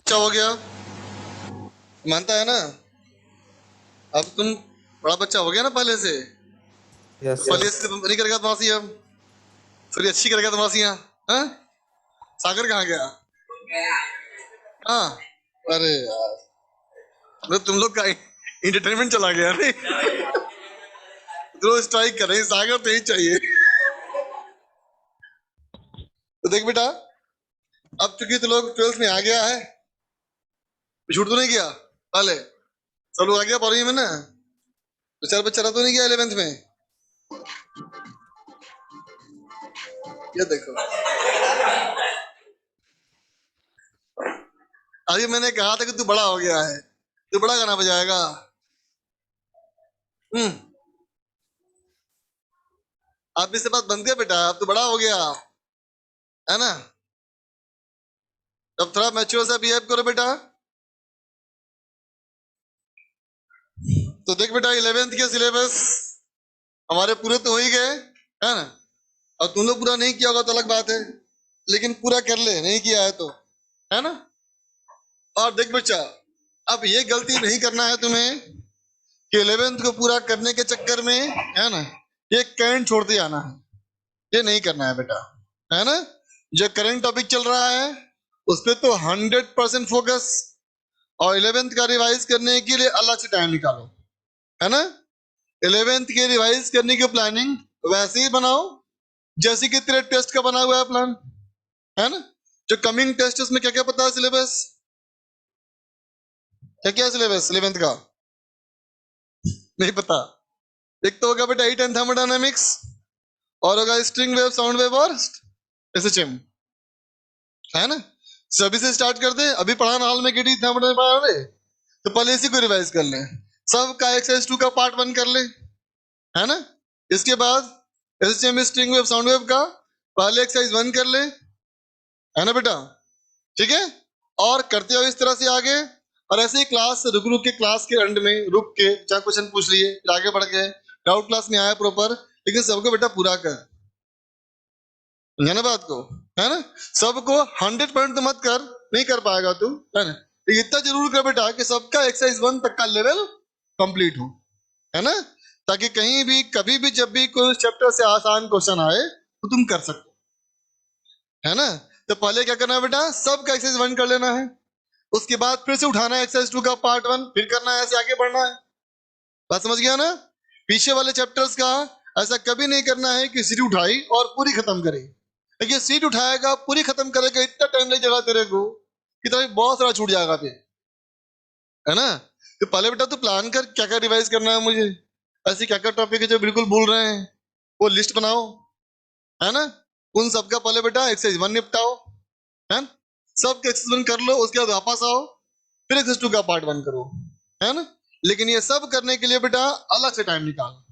अच्छा हो गया, मानता है ना? अब तुम बड़ा बच्चा हो गया ना पहले से। यस पहले सर। से तुम नहीं करेगा तुम्हारी, अब थोड़ी अच्छी करेगा तुम्हारी। हाँ, सागर कहाँ गया? हाँ, अरे यार, मतलब तुम लोग का इंटरटेनमेंट चला गया नहीं। तो स्ट्राइक कर रहे हैं, सागर तो ही चाहिए। तो देख बेटा, अब चूंकि तो लोग 12th में आ गया है, छूट तो नहीं गया पहले, सब लोग आ गया पढ़ी में ना। तो चार बच्चा रह तो नहीं गया 11th में। ये देखो, अभी मैंने कहा था कि तू बड़ा हो गया है, तू बड़ा गाना बजाएगा। हम्म, आप भी से बात बनती है बेटा, अब तू बड़ा हो गया है ना। अब थोड़ा मैच्योर सा बिहेव करो बेटा। तो देख बेटा, 11th के सिलेबस हमारे पूरे तो हो ही गए, है ना। अब तुम लोग पूरा नहीं किया होगा तो अलग बात है, लेकिन पूरा कर ले, नहीं किया है तो, है ना। और देख बच्चा, अब ये गलती नहीं करना है तुम्हें कि 11th को पूरा करने के चक्कर में, है ना, ये करंट छोड़ते आना है। ये नहीं करना है बेटा, है ना। जो करंट टॉपिक चल रहा है उस पर तो 100% फोकस, और 11th का रिवाइज करने के लिए अलग से टाइम निकालो, है ना। 11th के रिवाइज करने की प्लानिंग वैसे ही बनाओ जैसे कि तेरे टेस्ट का बना हुआ है प्लान, है ना। जो कमिंग टेस्ट उसमें क्या क्या पता है सिलेबस, क्या क्या सिलेबस 11th का नहीं पता। एक तो होगा बेटा 8 एंड थर्मोडायनेमिक्स, और होगा स्ट्रिंग वेव, साउंड वेव और एसएचएम, है ना। सभी से स्टार्ट कर दे, अभी पढ़ा ना हाल में केटी थर्मोडायनेमिक्स पढ़ा रहे, तो पहले इसी को रिवाइज कर ले। सब का एक्सरसाइज 2 का पार्ट 1 कर ले, है ना। इसके बाद SHM, string wave, sound wave का पहले एक्सरसाइज 1 कर ले, है ना बेटा। ठीक है, और करते हो इस तरह से आगे। और ऐसे ही क्लास रुक रुक के, क्लास के एंड में रुक के चाहे क्वेश्चन पूछ लिए, फिर आगे बढ़ गए, डाउट क्लास में आया प्रॉपर, लेकिन सबको बेटा पूरा कर, समझा ना बात को, है ना। सबको 100% तो मत कर, नहीं कर पाएगा तू, है ना। लेकिन इतना जरूर कर बेटा कि सबका एक्सरसाइज 1 तक का लेवल कंप्लीट हो, है ना। ताकि कहीं भी कभी भी जब भी कोई चैप्टर से आसान क्वेश्चन आए तो तुम कर सको, है ना। तो पहले क्या करना है बेटा, सबका एक्सरसाइज 1 कर लेना है, उसके बाद फिर से उठाना है एक्सरसाइज 2 का पार्ट 1, फिर करना है, ऐसे आगे बढ़ना है। बात समझ गया ना। पीछे वाले चैप्टर्स का ऐसा कभी नहीं करना है कि सीट उठाई और पूरी खत्म करे। देखिए, सीट उठाएगा पूरी खत्म करेगा, इतना टाइम लग जाएगा तेरे को कि तो बहुत सारा छूट जाएगा फिर, है ना। तो पहले बेटा तू प्लान कर क्या क्या रिवाइज करना है मुझे, ऐसी क्या क्या टॉपिक है जो बिल्कुल भूल रहे हैं, वो लिस्ट बनाओ, है ना। उन सबका पहले बेटा एक्सरसाइज 1 निपटाओ, है ना। सबके एक्सरसाइज 1 कर लो, उसके बाद वापस आओ, फिर एक्सरसाइज 2 का पार्ट 1 करो, है ना। लेकिन ये सब करने के लिए बेटा अलग से टाइम निकालो,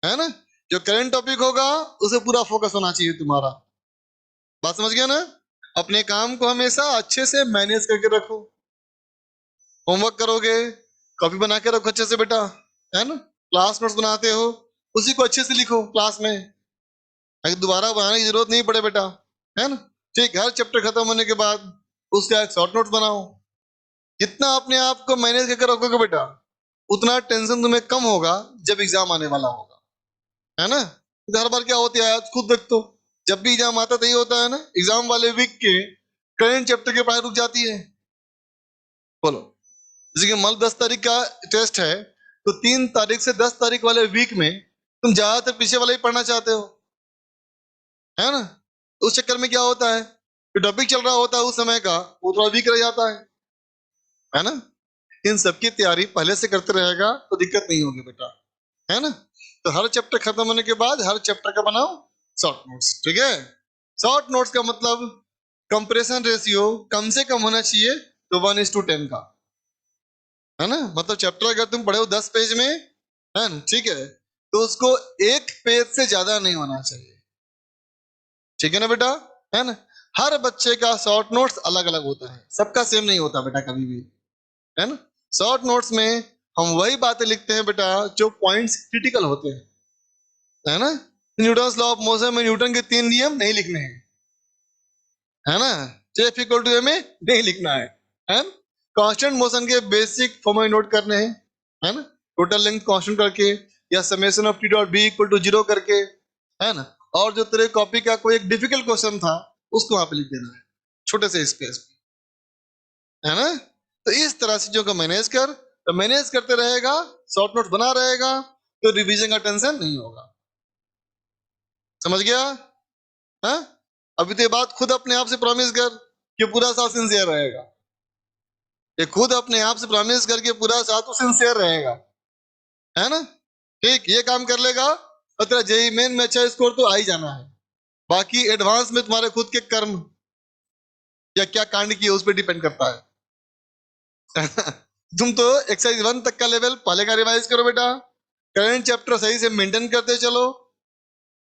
है ना। जो करंट टॉपिक होगा उसे पूरा फोकस होना चाहिए तुम्हारा। बात समझ गया ना। अपने काम को हमेशा अच्छे से मैनेज करके रखो। होमवर्क करोगे, कॉपी बना के रखो अच्छे से बेटा, है ना। क्लास नोट्स बनाते हो, उसी को अच्छे से लिखो क्लास में, ताकि दोबारा बनाने की जरूरत नहीं पड़े बेटा, है ना। ठीक, हर चैप्टर खत्म होने के बाद उसका एक शॉर्ट नोट्स बनाओ। जितना अपने आप को मैनेज करके रखोगे बेटा, उतना टेंशन तुम्हें कम होगा जब एग्जाम आने वाला होगा, है ना। तो हर बार क्या होती है आज खुद देख, तो जब भी एग्जाम आता तो यही होता है ना, एग्जाम वाले वीक के करंट चैप्टर के पढ़ाई रुक जाती है। बोलो, जैसे कि मान लो 10 तारीख का टेस्ट है, तो 3 तारीख से 10 तारीख वाले वीक में तुम ज्यादातर पीछे वाला ही पढ़ना चाहते हो, है ना। तो उस चक्कर में क्या होता है, जो टॉपिक चल रहा होता है उस समय का वो थोड़ा वीक रह जाता है ना। इन सबकी तैयारी पहले से करते रहेगा तो दिक्कत नहीं होगी बेटा, है ना। तो हर चैप्टर खत्म होने के बाद हर चैप्टर का बनाओ शॉर्ट नोट्स, ठीक है। शॉर्ट नोट्स का मतलब कंप्रेशन रेशियो कम से कम होना चाहिए, तो 1:10 का, है ना। मतलब चैप्टर अगर तुम पढ़े हो 10 पेज में, है ना, ठीक है, तो उसको 1 पेज से ज्यादा नहीं होना चाहिए, ठीक है ना बेटा, है ना। हर बच्चे का शॉर्ट नोट्स अलग अलग होता है, सबका सेम नहीं होता बेटा कभी भी, है ना। शॉर्ट नोट्स में हम वही बातें लिखते हैं बेटा जो पॉइंट्स क्रिटिकल होते हैं, है ना। न्यूटन लॉ ऑफ मोशन में न्यूटन के 3 नियम नहीं लिखने हैं, है ना। F = ma नहीं लिखना है, है ना। कांस्टेंट मोशन के बेसिक फॉर्मूले नोट करने हैं, है ना, टोटल लेंथ कांस्टेंट करके या summation of T dot B equal to 0 करके, है ना। और जो तेरे कॉपी का कोई एक डिफिकल्ट क्वेश्चन था उसको वहां पे लिख देना है छोटे से स्पेस पे, है ना। तो इस तरह से चीजों को मैनेज कर, तो मैनेज करते रहेगा, शॉर्ट नोट बना रहेगा, तो रिवीजन का टेंशन नहीं होगा। समझ गया? हाँ, अभी तो ये बात खुद अपने आप से प्रॉमिस कर कि पूरा साल सिंसियर रहेगा। ये खुद अपने आप से प्रॉमिस करके पूरा साल तो सिंसियर रहेगा, है ना। ठीक, ये काम कर लेगा और तेरा जेई मेन में अच्छा स्कोर तो आ ही जाना है। बाकी एडवांस में तुम्हारे खुद के कर्म या क्या कांड किए उस पर डिपेंड करता है। तुम तो एक्सरसाइज 1 तक का लेवल पहले का रिवाइज करो बेटा, करंट चैप्टर सही से मेंटेन करते चलो,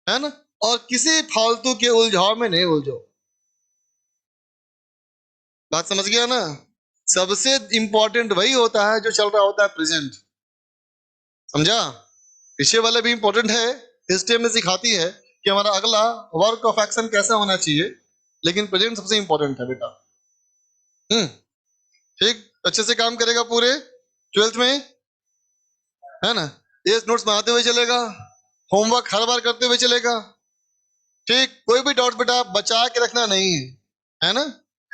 है ना, और किसी फालतू के उलझाव में नहीं उलझो। बात समझ गया ना? सबसे इंपॉर्टेंट वही होता है जो चल रहा होता है प्रेजेंट, समझा। पीछे वाले भी इंपॉर्टेंट है, हिस्ट्री में सिखाती है कि हमारा अगला वर्क ऑफ एक्शन कैसा होना चाहिए, लेकिन प्रेजेंट सबसे इंपॉर्टेंट है बेटा। ठीक, अच्छे से काम करेगा पूरे 12th में, है ना। ये नोट्स बनाते हुए चलेगा, होमवर्क हर बार करते हुए चलेगा। ठीक, कोई भी डाउट बेटा बचा के रखना नहीं है, है ना।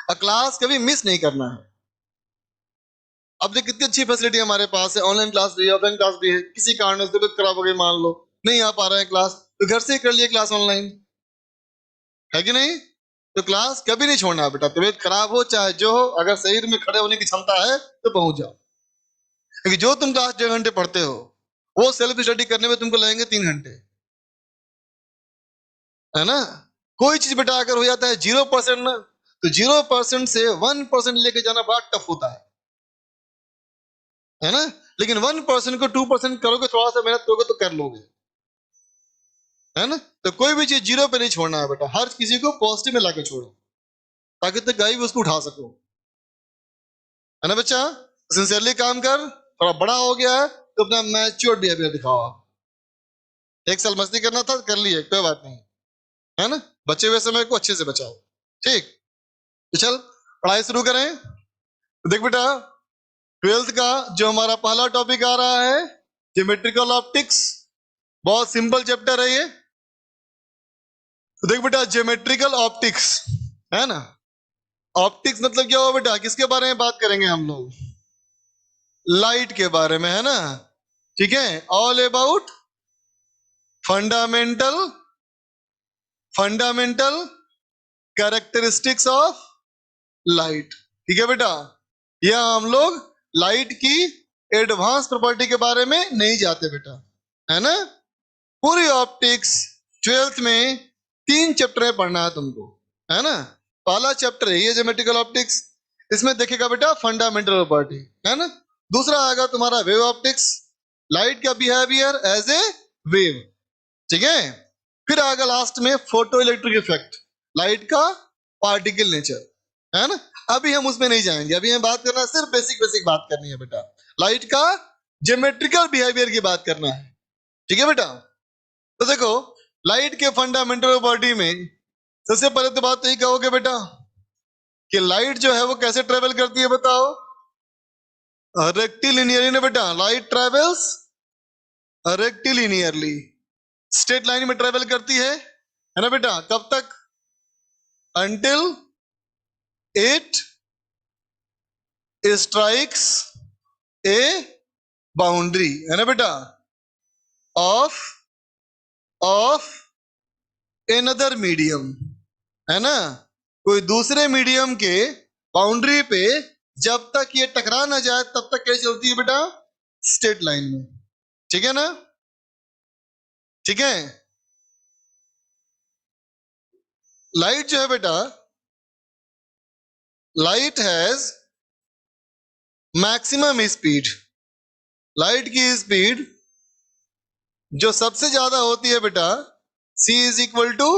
और क्लास कभी मिस नहीं करना है। अब देख कितनी अच्छी फैसिलिटी हमारे पास है, ऑनलाइन क्लास भी है, ऑफलाइन क्लास भी है। किसी कारण से तबीयत खराब हो गई, मान लो नहीं आ पा रहे हैं क्लास, तो घर से ही कर लिए क्लास ऑनलाइन, है कि नहीं। तो क्लास कभी नहीं छोड़ना बेटा, तबीयत खराब हो चाहे जो हो, अगर शरीर में खड़े होने की क्षमता है तो पहुंच जाओ। क्योंकि जो तुम क्लास 1.5 घंटे पढ़ते हो वो सेल्फ स्टडी करने में तुमको लगेंगे 3 घंटे, है ना। कोई चीज बेटा अगर हो जाता है 0% ना, तो 0% से 1% लेके जाना बड़ा टफ होता है ना। लेकिन 1% को 2% करोगे, थोड़ा सा मेहनत करोगे तो कर लोगे, है ना। तो कोई भी चीज 0 पे नहीं छोड़ना है बेटा, हर किसी को पॉजिटिव में लाके छोड़ो ताकि तक गाई भी उसको उठा सको, है ना बच्चा। सिंसियरली काम कर, थोड़ा बड़ा हो गया है तो अपना मैच्योर बिहेवियर दिखाओ। एक साल मस्ती करना था कर लिए, कोई बात नहीं, है ना। बचे हुए समय को अच्छे से बचाओ। ठीक, तो चल पढ़ाई शुरू करें। तो देख बेटा, 12th का जो हमारा पहला टॉपिक आ रहा है ज्योमेट्रिकल ऑप्टिक्स, बहुत सिंपल चैप्टर है ये। तो देख बेटा, ज्योमेट्रिकल ऑप्टिक्स, है ना। ऑप्टिक्स मतलब क्या हुआ बेटा, किसके बारे में बात करेंगे हम लोग? लाइट के बारे में, है ना। ठीक है, all about fundamental fundamental characteristics of light. ठीक है बेटा, यह हम लोग लाइट की एडवांस प्रॉपर्टी के बारे में नहीं जाते बेटा, है ना। पूरी ऑप्टिक्स 12th में 3 चैप्टर में पढ़ना है तुमको, है ना। पहला चैप्टर है ये ज्योमेट्रिकल ऑप्टिक्स, इसमें देखेगा बेटा फंडामेंटल प्रॉपर्टी, है ना। दूसरा आएगा तुम्हारा वेव ऑप्टिक्स, लाइट का बिहेवियर एज ए वेव, ठीक है। फिर आएगा लास्ट में फोटो इलेक्ट्रिक इफेक्ट, लाइट का पार्टिकल नेचर, है ना। अभी हम उसमें नहीं जाएंगे, अभी हम बात करना है, सिर्फ बेसिक बेसिक बात करनी है बेटा, लाइट का ज्योमेट्रिकल बिहेवियर की बात करना है, ठीक है बेटा। तो देखो, लाइट के फंडामेंटल प्रॉपर्टी में सबसे पहले तो बात यही कहोगे बेटा कि लाइट जो है वो कैसे ट्रेवल करती है, बताओ। रेक्टिलिनियरली ना बेटा, लाइट ट्रेवल्स रेक्टिलिनियरली, स्ट्रेट लाइन में ट्रेवल करती है ना बेटा। कब तक? Until it strikes A boundary, है ना बेटा, ऑफ ऑफ एनदर मीडियम, है ना। कोई दूसरे मीडियम के बाउंड्री पे जब तक ये टकरा ना जाए तब तक कैसे चलती है बेटा? स्ट्रेट लाइन में, ठीक है ना। ठीक है, लाइट जो है बेटा, light has maximum speed, light की स्पीड जो सबसे ज्यादा होती है बेटा, c is equal to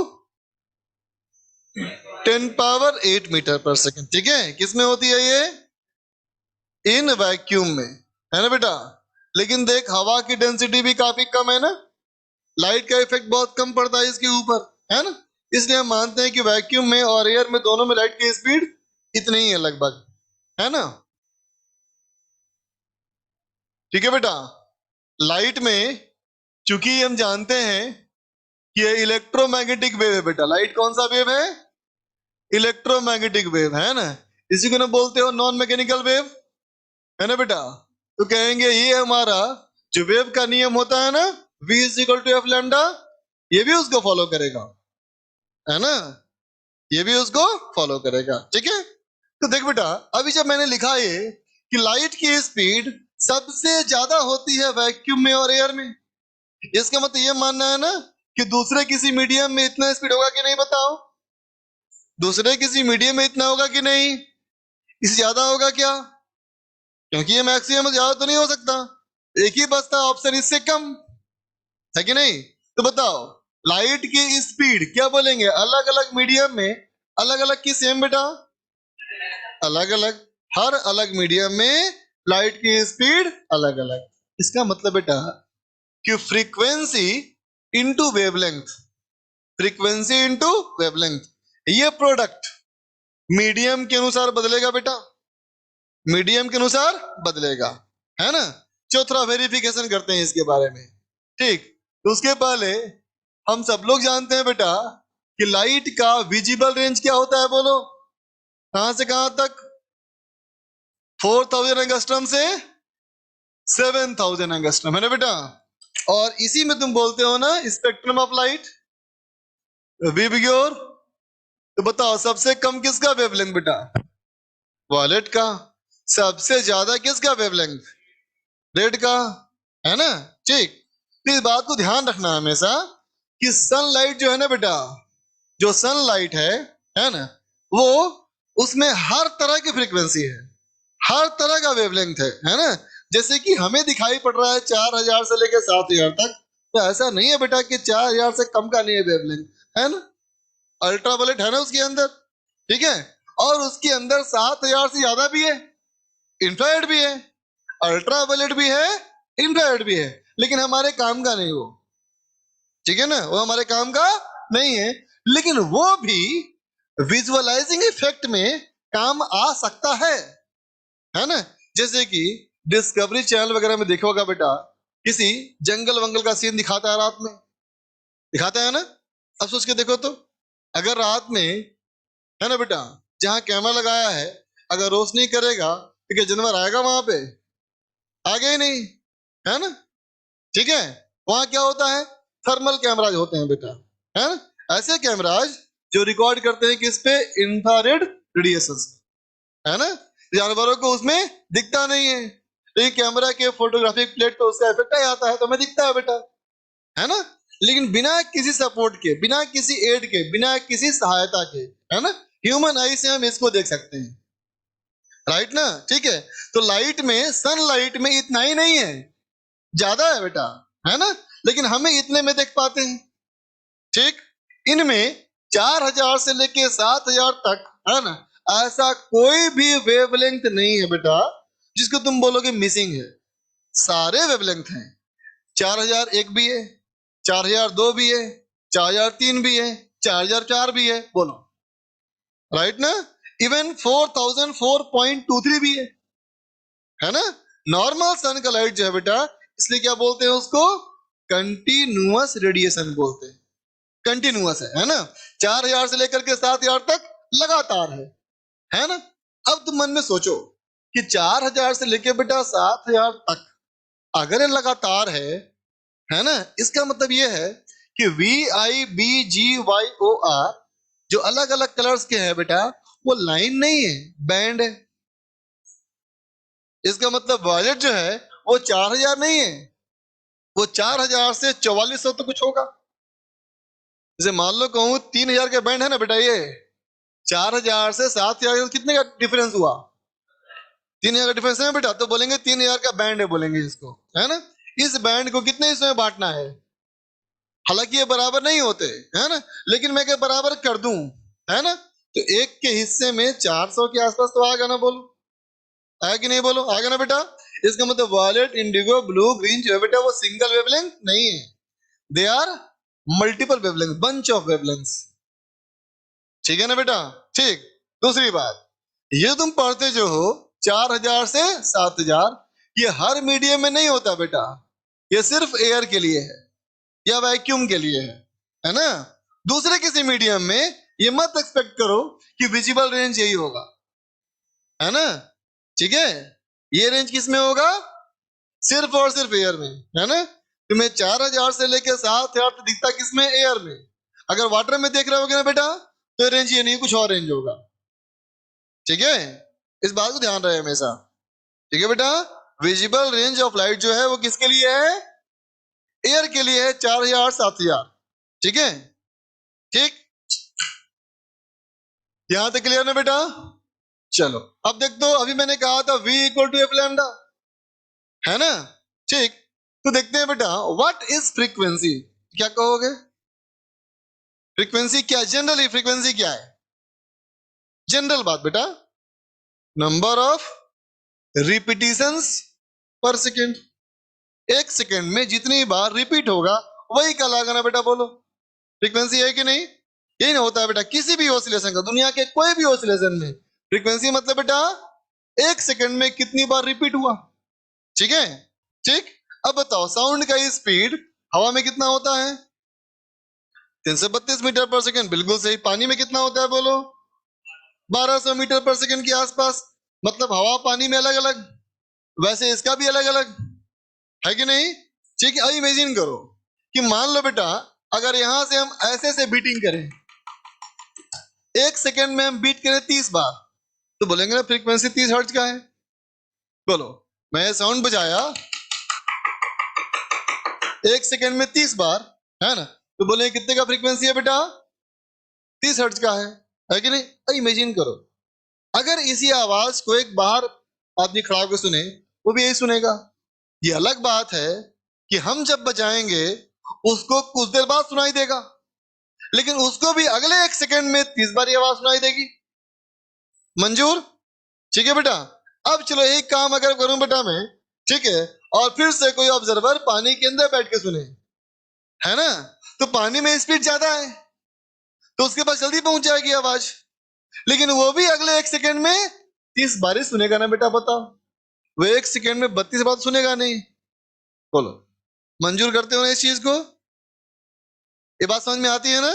10⁻⁸ metre पर सेकेंड, ठीक है। किसमें होती है ये? इन वैक्यूम में, है ना बेटा। लेकिन देख हवा की डेंसिटी भी काफी कम है ना, लाइट का इफेक्ट बहुत कम पड़ता है इसके ऊपर, है ना। इसलिए हम मानते हैं कि वैक्यूम में और एयर में दोनों में लाइट की स्पीड इतनी ही है लगभग, है ना? ठीक है बेटा। लाइट में चूंकि हम जानते हैं कि ये इलेक्ट्रोमैग्नेटिक वेव है बेटा, लाइट कौन सा वेव है? इलेक्ट्रोमैग्नेटिक वेव, है ना? इसी को ना बोलते हो नॉन मैकेनिकल वेव, है ना बेटा? तो कहेंगे ये हमारा जो वेव का नियम होता है ना, v is equal to F lambda, ये भी उसको फॉलो करेगा, है ना? ये भी उसको फॉलो करेगा, ठीक है? तो देख बेटा, अभी जब मैंने लिखा ये कि लाइट की स्पीड सबसे ज्यादा होती है वैक्यूम में और एयर में, इसका मतलब ये मानना है ना कि दूसरे किसी मीडियम में इतना स्पीड होगा कि नहीं? बताओ, दूसरे किसी मीडियम में इतना होगा कि नहीं? इससे ज्यादा होगा क्या? क्योंकि ये मैक्सिमम ज्यादा तो नहीं हो सकता, एक ही बचता ऑप्शन इससे कम, है कि नहीं? तो बताओ, लाइट की स्पीड क्या बोलेंगे? अलग अलग मीडियम में अलग अलग की सेम बेटा? अलग अलग। हर अलग मीडियम में लाइट की स्पीड अलग अलग। इसका मतलब बेटा कि frequency into wavelength, frequency into wavelength, ये प्रोडक्ट मीडियम के अनुसार बदलेगा बेटा, मीडियम के अनुसार बदलेगा, है ना? चौथा वेरिफिकेशन करते हैं इसके बारे में, ठीक? तो उसके पहले हम सब लोग जानते हैं बेटा कि लाइट का विजिबल रेंज क्या होता है? बोलो, कहां से कहां तक? 4000 एंगस्ट्रम से 7000 एंगस्ट्रम, है ना बेटा? और इसी में तुम बोलते हो ना स्पेक्ट्रम ऑफ लाइट, विबग्योर। तो बताओ, सबसे कम किसका वेवलेंथ बेटा? वॉलेट का। सबसे ज्यादा किसका वेवलेंथ? रेड का, है ना? ठीक। तो इस बात को ध्यान रखना हमेशा कि सनलाइट जो है ना बेटा, जो सनलाइट है ना, वो उसमें हर तरह की फ्रीक्वेंसी है, हर तरह का वेवलेंथ है ना? जैसे कि हमें दिखाई पड़ रहा है 4000 से लेकर 7000 तक, तो ऐसा नहीं है बेटा कि 4000 से कम का नहीं है वेवलेंथ, है ना? अल्ट्रावायलेट है ना उसके अंदर, ठीक है? और उसके अंदर 7000 से ज्यादा भी है, इंफ्रारेड भी है, अल्ट्रावायलेट भी है, इंफ्रारेड भी है, लेकिन हमारे काम का नहीं वो, ठीक है ना? वो हमारे काम का नहीं है, लेकिन वो भी विजुअलाइजिंग इफेक्ट में काम आ सकता है ना? जैसे कि डिस्कवरी चैनल वगैरह में देखा होगा बेटा, किसी जंगल वंगल का सीन दिखाता है, रात में दिखाता है ना? अब सोच के देखो तो, अगर रात में, है ना बेटा, जहां कैमरा लगाया है, अगर रोशनी करेगा तो क्या जानवर आएगा वहां पे? आगे ही नहीं, है ना? ठीक है? वहां क्या होता है? थर्मल कैमराज होते हैं बेटा, है ना? ऐसे कैमराज जो रिकॉर्ड करते हैं किस पे? इंफ्रारेड रेडिएशन, है ना? जानवरों को उसमें दिखता नहीं है, लेकिन कैमरा के फोटोग्राफिक प्लेट पे उसका इफेक्ट आ जाता है, तो हमें दिखता है बेटा, है ना? लेकिन बिना किसी सपोर्ट के, बिना किसी एड के, बिना किसी सहायता के, है ना, ह्यूमन आई से हम इसको देख सकते हैं, राइट ना? ठीक है? तो लाइट में, सनलाइट में इतना ही नहीं है, ज्यादा है बेटा, है ना? लेकिन हमें इतने में देख पाते हैं, ठीक? इनमें 4000 से लेके 7000 तक, है ना, ऐसा कोई भी वेवलेंथ नहीं है बेटा जिसको तुम बोलोगे मिसिंग है, सारे वेवलेंथ हैं। 4001 भी है, 4002 भी है, 4003 भी है, 4004 भी है, बोलो, राइट ना? इवन 4004.23 भी है ना? नॉर्मल सन का लाइट जो है बेटा, इसलिए क्या बोलते हैं उसको? कंटिन्यूअस रेडिएशन बोलते हैं, कंटिन्यूअस है ना? 4000 से लेकर के 7000 तक लगातार है ना? अब तुम मन में सोचो कि 4000 से लेकर बेटा 7000 तक अगर ये लगातार है ना, इसका मतलब ये है कि VIBGYOR जो अलग अलग कलर्स के हैं बेटा, वो लाइन नहीं है, बैंड है। इसका मतलब वॉयलेट जो है वो 4000 नहीं है, वो 4000 से 4400 तो कुछ होगा। जैसे मान लो कहूं 3000 का बैंड है ना बेटा, ये 4000 से 7000 कितने का डिफरेंस हुआ? 3000 का डिफरेंस है बेटा, तो बोलेंगे 3000 का बैंड है, बोलेंगे इसको, है ना? इस बैंड को कितने हिस्सों में बांटना है? हालांकि ये बराबर नहीं होते, है ना, लेकिन मैं क्या बराबर कर दूं, है ना? तो एक के हिस्से में 400 के आसपास तो आएगा ना, बोलो, आया कि नहीं? बोलो, आएगा ना बेटा? इसका मतलब वॉयलेट, इंडिगो, ब्लू, ग्रीन जो है बेटा, वो सिंगल वेवलेंथ नहीं है, they are multiple wavelength, bunch of wavelength, ठीक है ना बेटा? ठीक। दूसरी बात, ये तुम पढ़ते जो हो 4000 से 7000। ये हर मीडियम में नहीं होता बेटा, ये सिर्फ एयर के लिए है या वैक्यूम के लिए है ना। दूसरे किसी मीडियम में ये मत एक्सपेक्ट करो कि विजिबल रेंज यही होगा, है ना। ठीक है, ये रेंज किस में होगा? सिर्फ और सिर्फ एयर में, है ना। तुम्हें 4000 से लेकर 7000 तक दिखता किसमें? एयर में। अगर वाटर में देख रहे होगे ना बेटा, तो रेंज ये नहीं, कुछ और रेंज होगा। ठीक है, इस बात को ध्यान रहे हमेशा। ठीक है बेटा, विजिबल रेंज ऑफ लाइट जो है वो किसके लिए है? एयर के लिए है, 4000 7000। ठीक है, ठीक, यहां तक क्लियर ना बेटा? चलो अब देख दो, अभी मैंने कहा था V equal to F lambda, है ना। ठीक, तो देखते हैं बेटा, व्हाट इज फ्रीक्वेंसी? क्या कहोगे? फ्रीक्वेंसी क्या, जनरली फ्रीक्वेंसी क्या है? जनरल बात बेटा, नंबर ऑफ रिपीटिशंस पर सेकेंड। एक सेकेंड में जितनी बार रिपीट होगा वही कहलाएगा ना बेटा, बोलो फ्रीक्वेंसी है कि नहीं? यही ना होता है बेटा किसी भी ऑसिलेशन का, दुनिया के कोई भी ऑसिलेशन में फ्रीक्वेंसी मतलब बेटा एक सेकेंड में कितनी बार रिपीट हुआ। ठीक है, ठीक। अब बताओ, साउंड का स्पीड हवा में कितना होता है? 332 मीटर पर सेकेंड, बिल्कुल सही। पानी में कितना होता है बोलो? 1200 मीटर पर सेकेंड के आसपास। मतलब हवा पानी में अलग अलग, वैसे इसका भी अलग अलग है कि नहीं? ठीक है, अब इमेजिन करो कि मान लो बेटा, अगर यहां से हम ऐसे से बीटिंग करें, एक सेकेंड में हम बीट करें 30 बार, तो बोलेंगे ना फ्रीक्वेंसी 30 हर्ट्ज का है। बोलो, मैं साउंड बजाया एक सेकेंड में 30 बार, है ना, तो बोले कितने का फ्रीक्वेंसी है बेटा? 30 हर्ट्ज का है कि नहीं? अब इमेजिन करो, अगर इसी आवाज को एक बाहर आदमी खड़ा होकर सुने, वो भी यही सुनेगा। ये अलग बात है कि हम जब बजाएंगे उसको कुछ देर बाद सुनाई देगा, लेकिन उसको भी अगले एक सेकेंड में 30 बार ये आवाज सुनाई देगी। मंजूर? ठीक है बेटा। अब चलो एक काम अगर करूं बेटा मैं, ठीक है, और फिर से कोई ऑब्जर्वर पानी के अंदर बैठ के सुने, है ना, तो पानी में स्पीड ज्यादा है तो उसके पास जल्दी पहुंच जाएगी आवाज, लेकिन वो भी अगले एक सेकेंड में 30 बार ही सुनेगा ना बेटा। बताओ, वो एक सेकेंड में 32 बार सुनेगा नहीं। बोलो, मंजूर करते हो ना इस चीज को? ये बात समझ में आती है ना,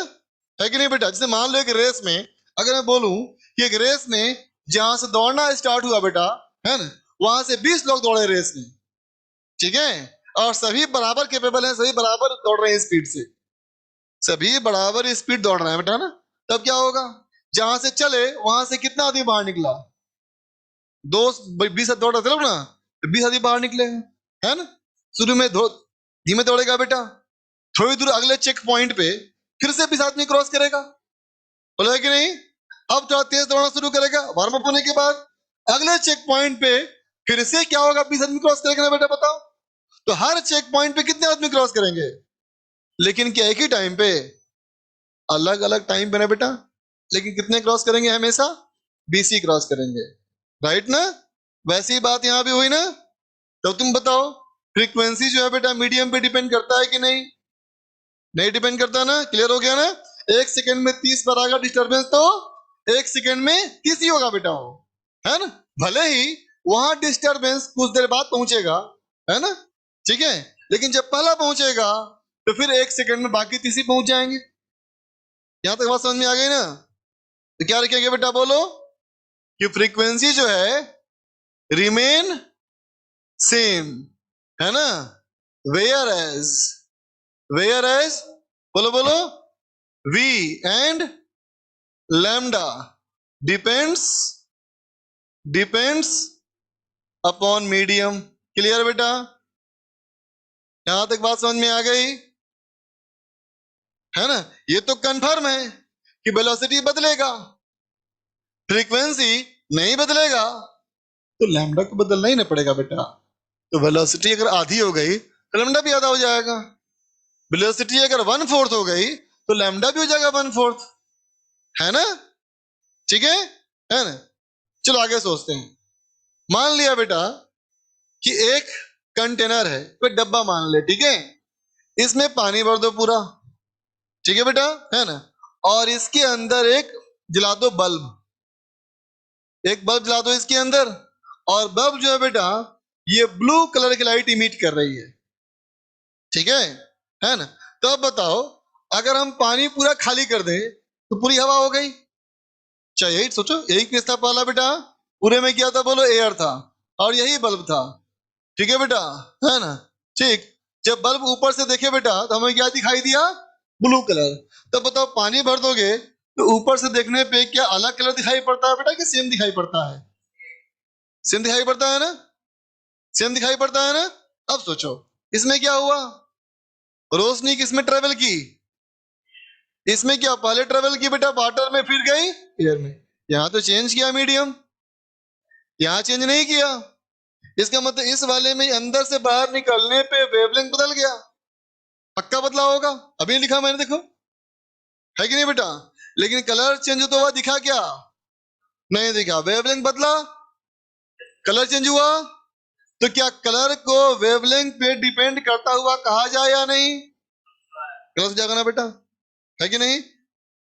है कि नहीं बेटा? जैसे मान लो एक रेस में, अगर मैं बोलूं कि एक रेस में जहां से दौड़ना स्टार्ट हुआ बेटा, है ना, वहां से 20 लोग दौड़े रेस में, ठीक है, और सभी बराबर कैपेबल हैं, सभी बराबर दौड़ रहे हैं स्पीड से, सभी बराबर स्पीड दौड़ रहे हैं बेटा ना, तब क्या होगा? जहां से चले वहां से कितना आदमी बाहर निकला? 20 दौड़ रहे थे लोग ना, 20 आदमी बाहर निकले, है ना। शुरू में धीमे दौड़ेगा बेटा, थोड़ी दूर अगले चेक पॉइंट पे फिर से 20 आदमी क्रॉस करेगा, बोला कि नहीं? अब थोड़ा तेज दौड़ना शुरू करेगा, वार्म अप होने के बाद अगले चेक पॉइंट पे फिर से क्या होगा? 20 आदमी क्रॉस करेगा ना बेटा, बताओ। तो हर चेक पॉइंट पे कितने आदमी क्रॉस करेंगे? लेकिन क्या एक ही टाइम पे? अलग अलग टाइम पे ना बेटा, लेकिन कितने क्रॉस करेंगे? हमेशा 20 ही क्रॉस करेंगे, राइट ना। वैसी बात यहां भी हुई ना। तो तुम बताओ, फ्रीक्वेंसी जो है बेटा मीडियम पे डिपेंड करता है कि नहीं? नहीं डिपेंड करता ना। क्लियर हो गया ना? एक सेकंड में 30 बार आएगा डिस्टर्बेंस, तो एक सेकंड में 30 ही होगा बेटा वो, है ना। भले ही वहां डिस्टर्बेंस कुछ देर बाद पहुंचेगा, है ना, ठीक है, लेकिन जब पहला पहुंचेगा तो फिर एक सेकंड में बाकी 30 ही पहुंच जाएंगे। यहां तक बात समझ में आ गई ना? तो क्या रखेंगे बेटा, बोलो कि फ्रीक्वेंसी जो है रिमेन सेम, है ना, वेयर एज बोलो बोलो, V and lambda depends upon medium। Clear बेटा? यहां तक बात समझ में आ गई, है ना। ये तो कंफर्म है कि वेलोसिटी बदलेगा, फ्रीक्वेंसी नहीं बदलेगा, तो लैम्डा को बदलना ही ना पड़ेगा बेटा। तो वेलोसिटी अगर आधी हो गई तो लैम्डा भी आधा हो जाएगा, वेलोसिटी अगर 1/4 हो गई तो लैम्डा भी हो जाएगा 1/4, है ना। ठीक है ना। चलो आगे सोचते हैं। मान लिया बेटा कि एक कंटेनर है, कोई डब्बा मान ले, ठीक है, इसमें पानी भर दो पूरा, ठीक है बेटा, है ना, और इसके अंदर एक जला दो बल्ब, एक बल्ब जला दो इसके अंदर, और बल्ब जो है बेटा ये ब्लू कलर की लाइट इमिट कर रही है, ठीक है ना। तो अब बताओ अगर हम पानी पूरा खाली कर दें तो पूरी हवा हो गई। चाहे यही सोचो, यही केस था पहला बेटा, पूरे में क्या था बोलो, एयर था और यही बल्ब था, ठीक है बेटा, है ना। ठीक, जब बल्ब ऊपर से देखे बेटा तो हमें क्या दिखाई दिया, ब्लू कलर। तो बताओ पानी भर दोगे तो ऊपर से देखने पे क्या अलग कलर दिखाई पड़ता है बेटा कि सेम दिखाई पड़ता है? सेम दिखाई पड़ता है ना, सेम दिखाई पड़ता है ना। अब सोचो इसमें क्या हुआ, रोशनी किसमें ट्रेवल की, इसमें क्या पहले ट्रेवल की बेटा वाटर में फिर गई एयर में। यहां तो चेंज किया मीडियम, यहां चेंज नहीं किया। इसका मतलब इस वाले में अंदर से बाहर निकलने पे वेवलेंथ बदल गया, पक्का बदला होगा, अभी लिखा मैंने देखो, है कि नहीं बेटा। लेकिन कलर चेंज तो हुआ, दिखा क्या, नहीं दिखा, वेवलेंथ बदला, कलर चेंज हुआ। तो क्या कलर को वेवलेंथ पे डिपेंड करता हुआ कहा जाए या नहीं, गलत जाएगा ना बेटा, है कि नहीं,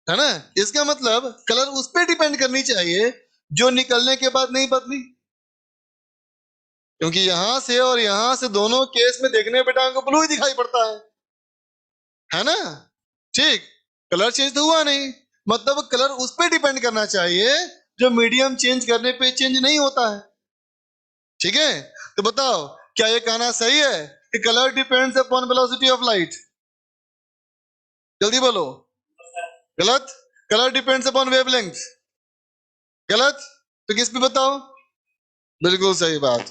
है ना। इसका मतलब कलर उस पर डिपेंड करनी चाहिए जो निकलने के बाद नहीं बदली, क्योंकि यहां से और यहां से दोनों केस में देखने बेटा को ब्लू ही दिखाई पड़ता है ना। ठीक, कलर चेंज तो हुआ नहीं, मतलब कलर उस पर डिपेंड करना चाहिए जो मीडियम चेंज करने पे चेंज नहीं होता है, ठीक है। तो बताओ क्या ये कहना सही है कि colour depends upon velocity of light, जल्दी बोलो, गलत। कलर डिपेंड्स अपॉन वेवलेंथ, गलत। तो किस पे बताओ, बिल्कुल सही बात,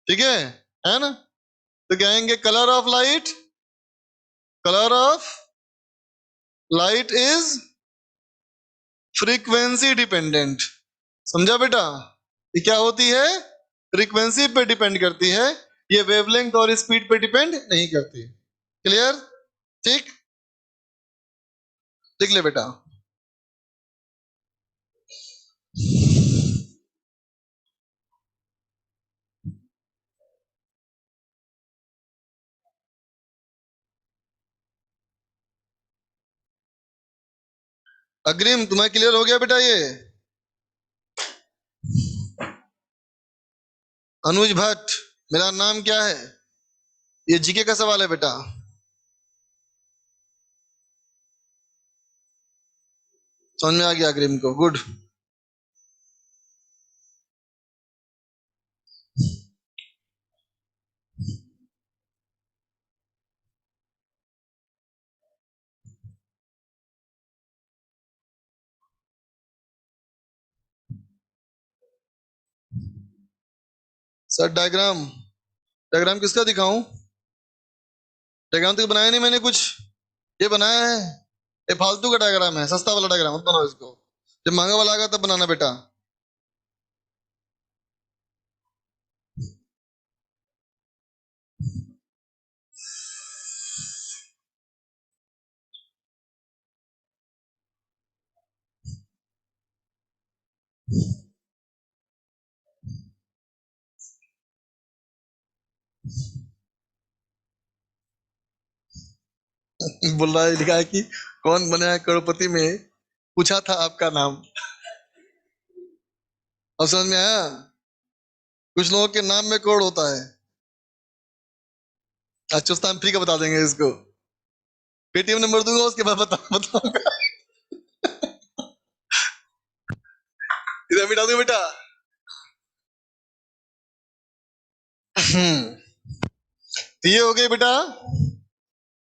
ठीक है ना। तो कहेंगे colour of light is frequency dependent, समझा बेटा। ये क्या होती है, फ्रीक्वेंसी पे डिपेंड करती है, ये वेवलेंथ और स्पीड पे डिपेंड नहीं करती, क्लियर, ठीक, लिख ले बेटा। अग्रिम तुम्हें क्लियर हो गया बेटा ये, अनुज भट्ट मेरा नाम क्या है, ये जीके का सवाल है बेटा, समझ में आ गया अग्रिम को, गुड। सर डायग्राम, डायग्राम किसका दिखाऊं, डायग्राम तो बनाया नहीं मैंने कुछ, ये बनाया है, ये फालतू का डायग्राम है, सस्ता वाला डायग्राम मत बनाओ इसको, जब महंगा वाला आएगा तब बनाना बेटा। बोल रहा है, लिखा है कि कौन बना है करोड़पति में, पूछा था आपका नाम, और समझ में आया, कुछ लोगों के नाम में करोड़ होता है। आज चुस्ता हम फ्री का बता देंगे इसको, पेटीएम नंबर दूंगा उसके बाद बताऊंगा, इधर मिटा दूंगा बेटा। तो ये हो गई बेटा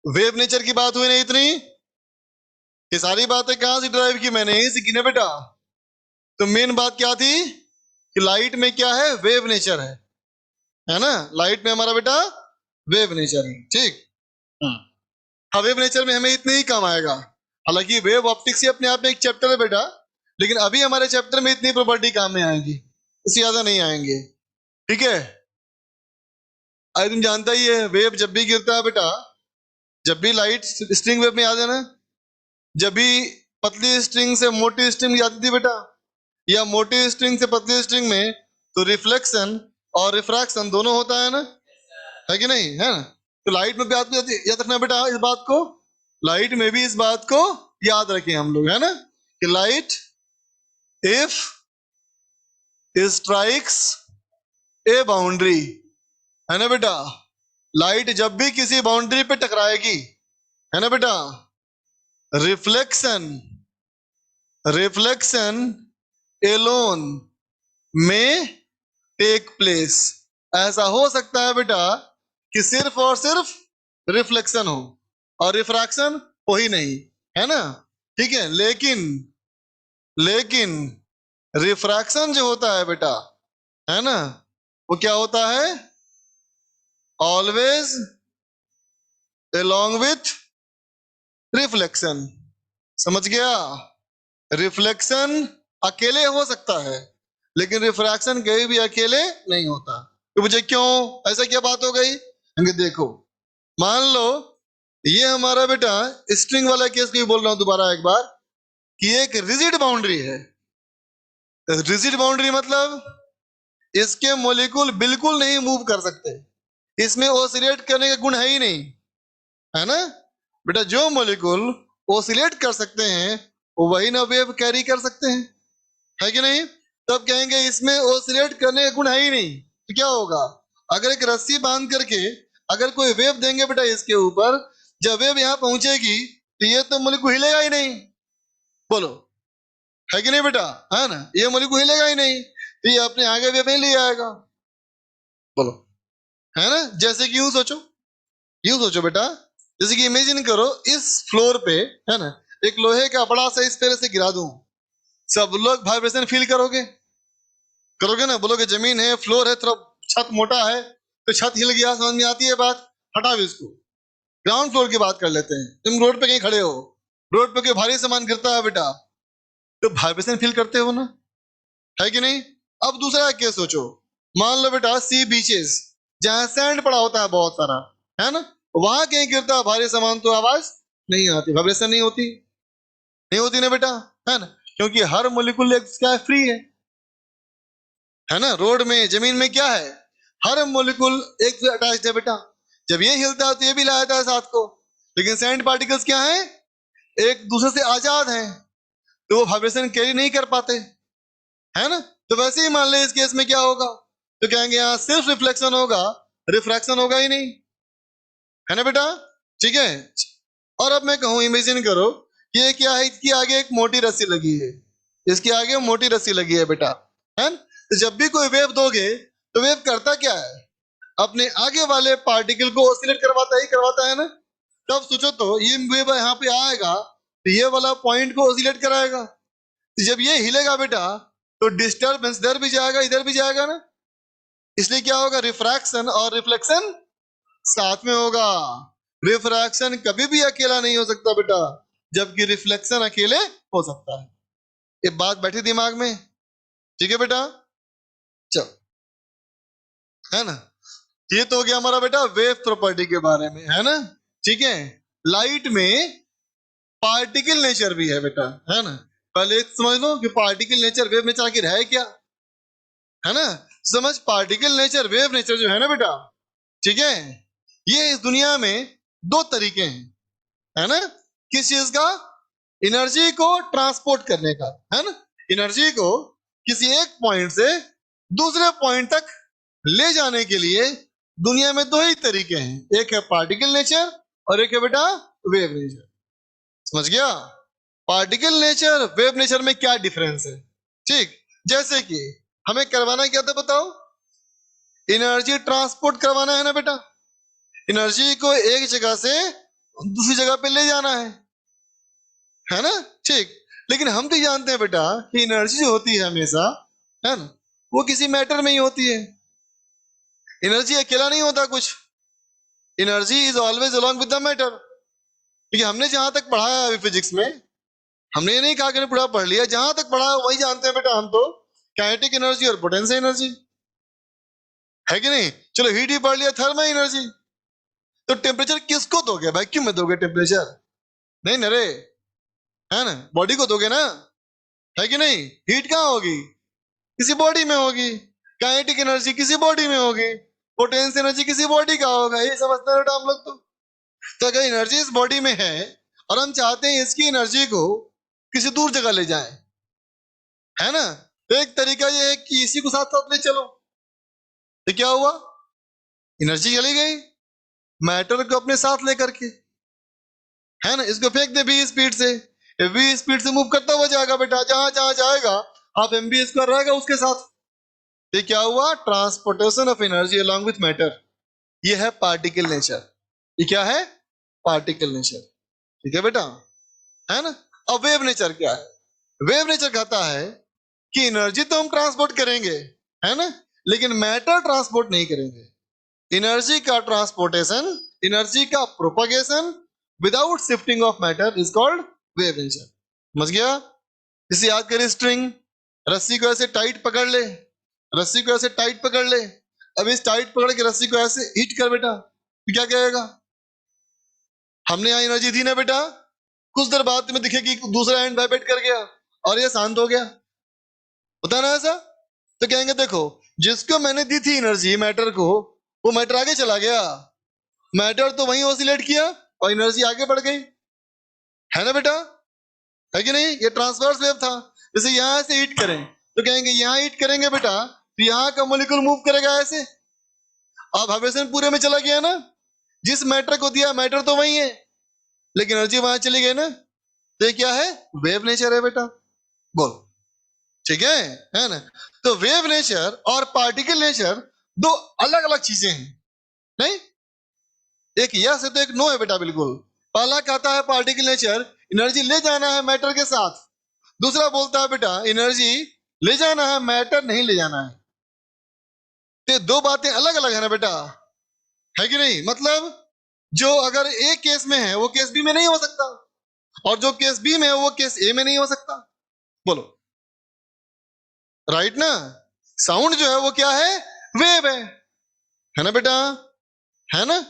वेव नेचर की बात हुई, नहीं इतनी, ये सारी बातें कहां से ड्राइव की मैंने, यही सीखी ना बेटा। तो मेन बात क्या थी कि लाइट में क्या है, वेव नेचर है ना, लाइट में हमारा बेटा वेव नेचर है, ठीक। हाँ, वेव नेचर में हमें इतने ही काम आएगा, हालांकि वेव ऑप्टिक्स ही अपने आप में एक चैप्टर है बेटा, लेकिन अभी हमारे चैप्टर में इतनी प्रॉपर्टी काम में आएंगी, इससे ज्यादा नहीं आएंगे, ठीक है। आज तुम जानता ही है वेव जब भी गिरता है बेटा, जब भी लाइट स्ट्रिंग वेव में याद है ना, जब भी पतली स्ट्रिंग से मोटी स्ट्रिंग जाती थी बेटा, या मोटी स्ट्रिंग से पतली स्ट्रिंग में, तो रिफ्लेक्शन और रिफ्रैक्शन दोनों होता है ना, है कि नहीं, है ना। तो लाइट में भी याद रखना बेटा इस बात को, लाइट में भी इस बात को याद रखें हम लोग, है ना, कि light if strikes A boundary, है ना बेटा। लाइट जब भी किसी बाउंड्री पे टकराएगी, है ना बेटा, रिफ्लेक्शन, रिफ्लेक्शन एलोन में टेक प्लेस। ऐसा हो सकता है बेटा कि सिर्फ और सिर्फ रिफ्लेक्शन हो और रिफ्रैक्शन हो ही नहीं, है ना। ठीक है, लेकिन लेकिन रिफ्रैक्शन जो होता है बेटा, है ना, वो क्या होता है, ऑलवेज along with रिफ्लेक्शन। समझ गया, रिफ्लेक्शन अकेले हो सकता है लेकिन रिफ्रैक्शन कहीं भी अकेले नहीं होता। तो मुझे क्यों, ऐसा क्या बात हो गई, क्योंकि देखो मान लो ये हमारा बेटा स्ट्रिंग वाला केस भी बोल रहा हूं दोबारा एक बार, कि एक रिजिड बाउंड्री है। रिजिड बाउंड्री मतलब इसके मॉलिक्यूल बिल्कुल नहीं मूव कर सकते, इसमें ओसिलेट करने का गुण है ही नहीं, है ना बेटा। जो मॉलिक्यूल ओसिलेट कर सकते हैं वो वही ना वेव कैरी कर सकते हैं, है कि नहीं। तब कहेंगे इसमें ओसिलेट करने का गुण है ही नहीं, तो क्या होगा, अगर एक रस्सी बांध करके अगर कोई वेव देंगे बेटा इसके ऊपर, जब वेव यहां पहुंचेगी तो ये तो मॉलिक्यूल हिलेगा ही नहीं, बोलो, है कि नहीं बेटा, है ना, ये मॉलिक्यूल हिलेगा ही नहीं, तो ये अपने आगे वेव नहीं ले आएगा, बोलो, है ना। जैसे कि यूं सोचो बेटा, जैसे कि इमेजिन करो इस फ्लोर पे, है ना, एक लोहे का बड़ा सा इस तरह से गिरा दूं, सब लोग वाइब्रेशन फील करोगे, करोगे ना, बोलोगे जमीन है, फ्लोर है, थोड़ा छत मोटा है तो छत हिल गया, समझ में आती है बात, हटाओ इसको। ग्राउंड फ्लोर की बात कर लेते हैं, तुम रोड पे कहीं खड़े हो, रोड पे कोई भारी सामान गिरता है बेटा, तो वाइब्रेशन फील करते हो ना, है कि नहीं। अब दूसरा केस सोचो, मान लो बेटा सी बीचेस, जहां सैंड पड़ा होता है बहुत सारा, है ना, वहां कहीं गिरता है भारी सामान तो आवाज नहीं आती, वाइब्रेशन नहीं होती, नहीं होती ना बेटा, है ना, क्योंकि हर मोलिकुल क्या है, फ्री है ना। रोड में जमीन में क्या है, हर मोलिकुल एक से अटैच है बेटा, जब ये हिलता है तो ये भी हिलाता है साथ को, लेकिन सैंड पार्टिकल्स क्या है, एक दूसरे से आजाद हैं, तो वो वाइब्रेशन कैरी नहीं कर पाते, है ना। तो वैसे ही मान ले इस केस में क्या होगा, तो कहेंगे यहाँ सिर्फ रिफ्लेक्शन होगा, रिफ्रैक्शन होगा ही नहीं, है ना बेटा, ठीक है। और अब मैं कहूं, इमेजिन करो कि ये क्या है, इसके आगे एक मोटी रस्सी लगी है, इसके आगे मोटी रस्सी लगी है बेटा, है ना? तो जब भी कोई वेव दोगे तो वेव करता क्या है, अपने आगे वाले पार्टिकल को ऑसिलेट करवाता है ना। तब सोचो तो ये वेव यहाँ पे आएगा तो ये वाला पॉइंट को ऑसिलेट कराएगा, तो जब ये हिलेगा बेटा तो डिस्टर्बेंस इधर भी जाएगा इधर भी जाएगा ना, इसलिए क्या होगा, रिफ्रैक्शन और रिफ्लेक्शन साथ में होगा। रिफ्रैक्शन कभी भी अकेला नहीं हो सकता बेटा, जबकि रिफ्लेक्शन अकेले हो सकता है। ये बात बैठी दिमाग में, ठीक है बेटा, चल, है ना। ये तो हो गया हमारा बेटा वेव प्रॉपर्टी के बारे में, है ना, ठीक है। लाइट में पार्टिकल नेचर भी है बेटा, है ना। पहले समझ लो कि पार्टिकल नेचर वेव नेचर आखिर है क्या, है ना। समझ, पार्टिकल नेचर वेव नेचर जो है ना बेटा, ठीक है, ये इस दुनिया में दो तरीके हैं, है ना। किस चीज का, एनर्जी को ट्रांसपोर्ट करने का, है ना, एनर्जी को किसी एक पॉइंट से दूसरे पॉइंट तक ले जाने के लिए दुनिया में दो ही तरीके हैं, एक है पार्टिकल नेचर और एक है बेटा वेव नेचर। समझ गया, पार्टिकल नेचर वेव नेचर में क्या डिफरेंस है, ठीक। जैसे कि हमें करवाना क्या था बताओ, एनर्जी ट्रांसपोर्ट करवाना है ना बेटा, एनर्जी को एक जगह से दूसरी जगह पे ले जाना है ना, ठीक। लेकिन हम भी जानते हैं बेटा कि एनर्जी जो होती है हमेशा, है ना, वो किसी मैटर में ही होती है, एनर्जी अकेला नहीं होता कुछ, energy is always along with the matter. क्योंकि हमने जहां तक पढ़ा है अभी फिजिक्स में, हमने ये नहीं कहा कि पूरा पढ़ लिया, जहां तक पढ़ा है वही जानते हैं बेटा हम तो, काइनेटिक एनर्जी और पोटेंशियल एनर्जी, है कि नहीं। चलो हीट ही पढ़ लिया, थर्मल एनर्जी, तो टेम्परेचर किसको दोगे, वैक्यूम में दोगे टेम्परेचर, नहीं ना रे, है ना, बॉडी को दोगे ना, है कि नहीं। हीट कहाँ होगी, किसी बॉडी में होगी, काइनेटिक एनर्जी किसी बॉडी में होगी, पोटेंशियल एनर्जी किसी बॉडी का होगा, ये समझते हैं बेटा हम लोग तो अगर एनर्जी इस बॉडी में है और हम चाहते हैं इसकी एनर्जी को किसी दूर जगह ले जाएं, है ना, तो एक तरीका ये है कि इसी को साथ साथ ले चलो, तो क्या हुआ, एनर्जी चली गई मैटर को अपने साथ लेकर के, है ना। इसको फेंक दे v स्पीड से, v स्पीड से मूव करता हुआ जाएगा बेटा, जहां जहां जाएगा आप mv स्क्वायर रहेगा उसके साथ। ये क्या हुआ, transportation of energy along with matter. ये है पार्टिकल नेचर। ये क्या है, पार्टिकल नेचर। ठीक है बेटा, है ना। अब वेव नेचर क्या है, वेव नेचर कहता है कि एनर्जी तो हम ट्रांसपोर्ट करेंगे, है ना, लेकिन मैटर ट्रांसपोर्ट नहीं करेंगे। एनर्जी का ट्रांसपोर्टेशन, एनर्जी का propagation without shifting of matter is called wave nature. समझ गया। इसे याद करें, स्ट्रिंग, रस्सी को ऐसे टाइट पकड़ ले, रस्सी को ऐसे टाइट पकड़ ले। अब इस टाइट पकड़ के रस्सी को ऐसे हिट कर बेटा, तो क्या कहेगा, हमने यहां एनर्जी दी ना बेटा, कुछ देर बाद तुम्हें दिखेगी दूसरा एंड वाइब्रेट कर गया और ये शांत हो गया, होता ना ऐसा। तो कहेंगे देखो, जिसको मैंने दी थी एनर्जी मैटर को, वो मैटर आगे चला गया, मैटर तो वहीं ऑसिलेट किया और एनर्जी आगे बढ़ गई, है ना बेटा, है कि नहीं। ये ट्रांसवर्स वेव था। जैसे यहां से हिट करें तो कहेंगे यहां हिट करेंगे बेटा, तो यहां का मॉलिक्यूल मूव करेगा ऐसे, अब वाइब्रेशन पूरे में चला गया ना। जिस मैटर को दिया मैटर तो वही है, लेकिन एनर्जी वहां चली गई ना। तो ये क्या है, वेव नेचर है बेटा। बोल, ठीक है ना। तो वेव नेचर और पार्टिकल नेचर दो अलग अलग चीजें हैं, नहीं। एक यस है तो एक नो है बेटा, बिल्कुल। पहला कहता है पार्टिकल नेचर एनर्जी ले जाना है मैटर के साथ, दूसरा बोलता है बेटा एनर्जी ले जाना है मैटर नहीं ले जाना है। तो दो बातें अलग अलग है ना बेटा, है कि नहीं। मतलब जो अगर ए केस में है वो केस बी में नहीं हो सकता, और जो केस बी में है वो केस ए में नहीं हो सकता। बोलो, राइट ना। साउंड जो है वो क्या है, वेव है ना बेटा, है ना।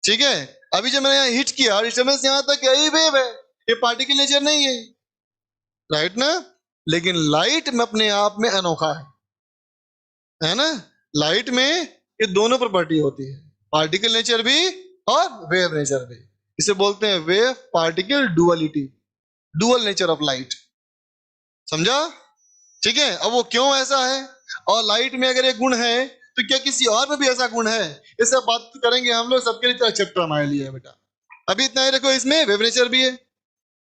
ठीक है, अभी जब मैंने यहाँ हिट किया डिस्टर्बेंस यहां तक, यही वेव है, ये पार्टिकल नेचर नहीं है, राइट ना। लेकिन लाइट में अपने आप में अनोखा है ना। लाइट में ये दोनों प्रॉपर्टी होती है, पार्टिकल नेचर भी और वेव नेचर भी। इसे बोलते हैं wave particle duality, dual nature of light. समझा, ठीक है। अब वो क्यों ऐसा है, और लाइट में अगर एक गुण है तो क्या किसी और में भी ऐसा गुण है, इससे बात करेंगे हम लोग। सबके लिए चैप्टर हमारे लिए है बेटा। अभी इतना ही रखो, इसमें वेव नेचर भी है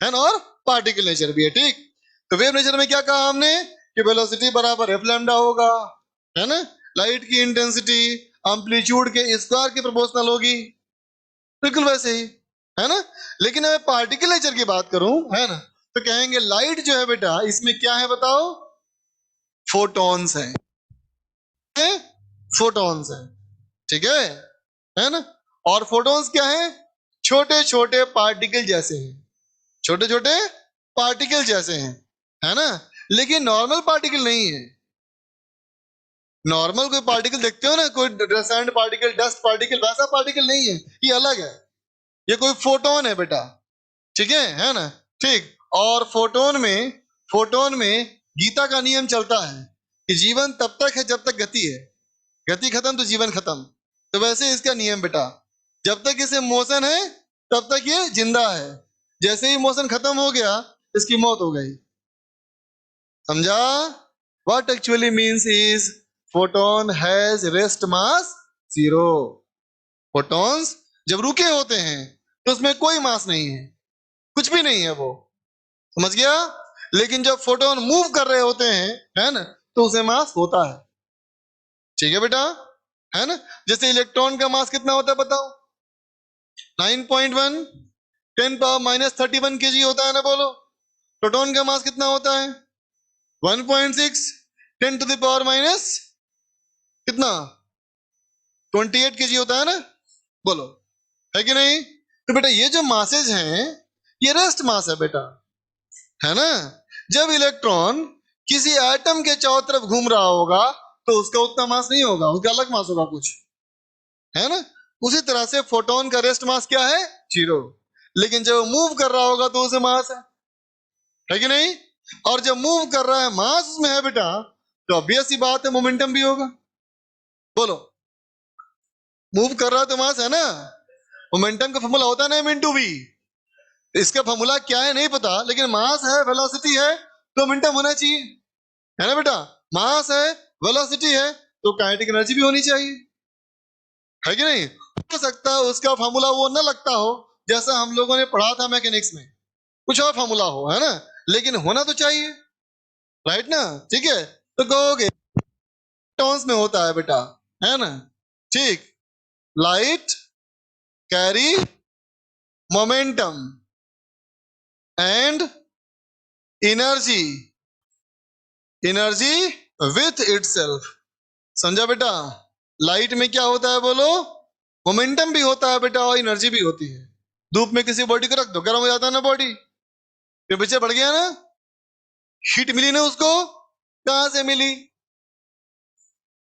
ना, और पार्टिकल नेचर भी है। ठीक, तो वेव नेचर में क्या कहा हमने कि वेलोसिटी बराबर एफ लैम्डा होगा, है ना। लाइट की इंटेंसिटी एम्पलीट्यूड के स्क्वायर के प्रोपोर्शनल होगी, बिल्कुल वैसे ही, है ना। लेकिन मैं पार्टिकल नेचर की बात करूं, है ना, तो कहेंगे लाइट जो है बेटा इसमें क्या है बताओ, फोटॉन्स हैं, फोटॉन्स हैं, ठीक है ना। और फोटॉन्स क्या है, छोटे छोटे पार्टिकल जैसे हैं, छोटे छोटे पार्टिकल जैसे हैं, है ना। लेकिन नॉर्मल पार्टिकल नहीं है। नॉर्मल कोई पार्टिकल देखते हो ना, कोई सैंड पार्टिकल, डस्ट पार्टिकल, वैसा पार्टिकल नहीं है, ये अलग है। ये कोई फोटोन है बेटा, ठीक है ना। ठीक, और फोटोन में गीता का नियम चलता है कि जीवन तब तक है जब तक गति है, गति खत्म तो जीवन खत्म। तो वैसे इसका नियम बेटा, जब तक इसे मोशन है तब तक ये जिंदा है, जैसे ही मोशन खत्म हो गया इसकी मौत हो गई। समझा। What actually means is photon has rest mass 0। Photons जब रुके होते हैं तो उसमें कोई मास नहीं है, कुछ भी नहीं है वो, समझ गया। लेकिन जब फोटोन मूव कर रहे होते हैं, है ना, तो उसे मास होता है। ठीक है बेटा, है ना। जैसे इलेक्ट्रॉन का मास कितना होता है बताओ, 9.1 10⁻³ kg होता है ना, बोलो। प्रोटॉन का मास कितना होता है, 1.6 10⁻⁻ कितना 28 kg होता है ना, बोलो, है कि नहीं। तो बेटा ये जो मासेज हैं ये रेस्ट मास है बेटा, है ना। जब इलेक्ट्रॉन किसी एटम के चारों तरफ घूम रहा होगा तो उसका उतना मास नहीं होगा, उसका अलग मास होगा कुछ, है ना। उसी तरह से फोटोन का रेस्ट मास क्या है, 0। लेकिन जब मूव कर रहा होगा तो उसे मास है कि नहीं। और जब मूव कर रहा है मास उसमें है बेटा, तो ऑब्वियस सी बात है मोमेंटम भी होगा। बोलो, मूव कर रहा है तो मास है ना। मोमेंटम का फॉर्मूला होता है ना m/v। इसका फॉर्मूला क्या है नहीं पता, लेकिन मास है, वेलोसिटी है, तो मोमेंटम होना चाहिए, है ना बेटा। मास है, वेलोसिटी है, तो काइनेटिक एनर्जी भी होनी चाहिए, है कि नहीं? हो सकता है उसका फॉर्मूला वो ना लगता हो जैसा हम लोगों ने पढ़ा था मैकेनिक्स में, कुछ और फॉर्मूला हो, है ना, लेकिन होना तो चाहिए, राइट ना? ठीक है, तो कहोगे टर्म्स में होता है बेटा, है ना? ठीक, light carry momentum and energy, energy with itself. समझा बेटा? लाइट में क्या होता है बोलो? मोमेंटम भी होता है बेटा और एनर्जी भी होती है। धूप में किसी बॉडी को रख दो, गर्म हो जाता है ना बॉडी, टेम्परेचर बढ़ गया ना, हीट मिली ना उसको, कहां से मिली?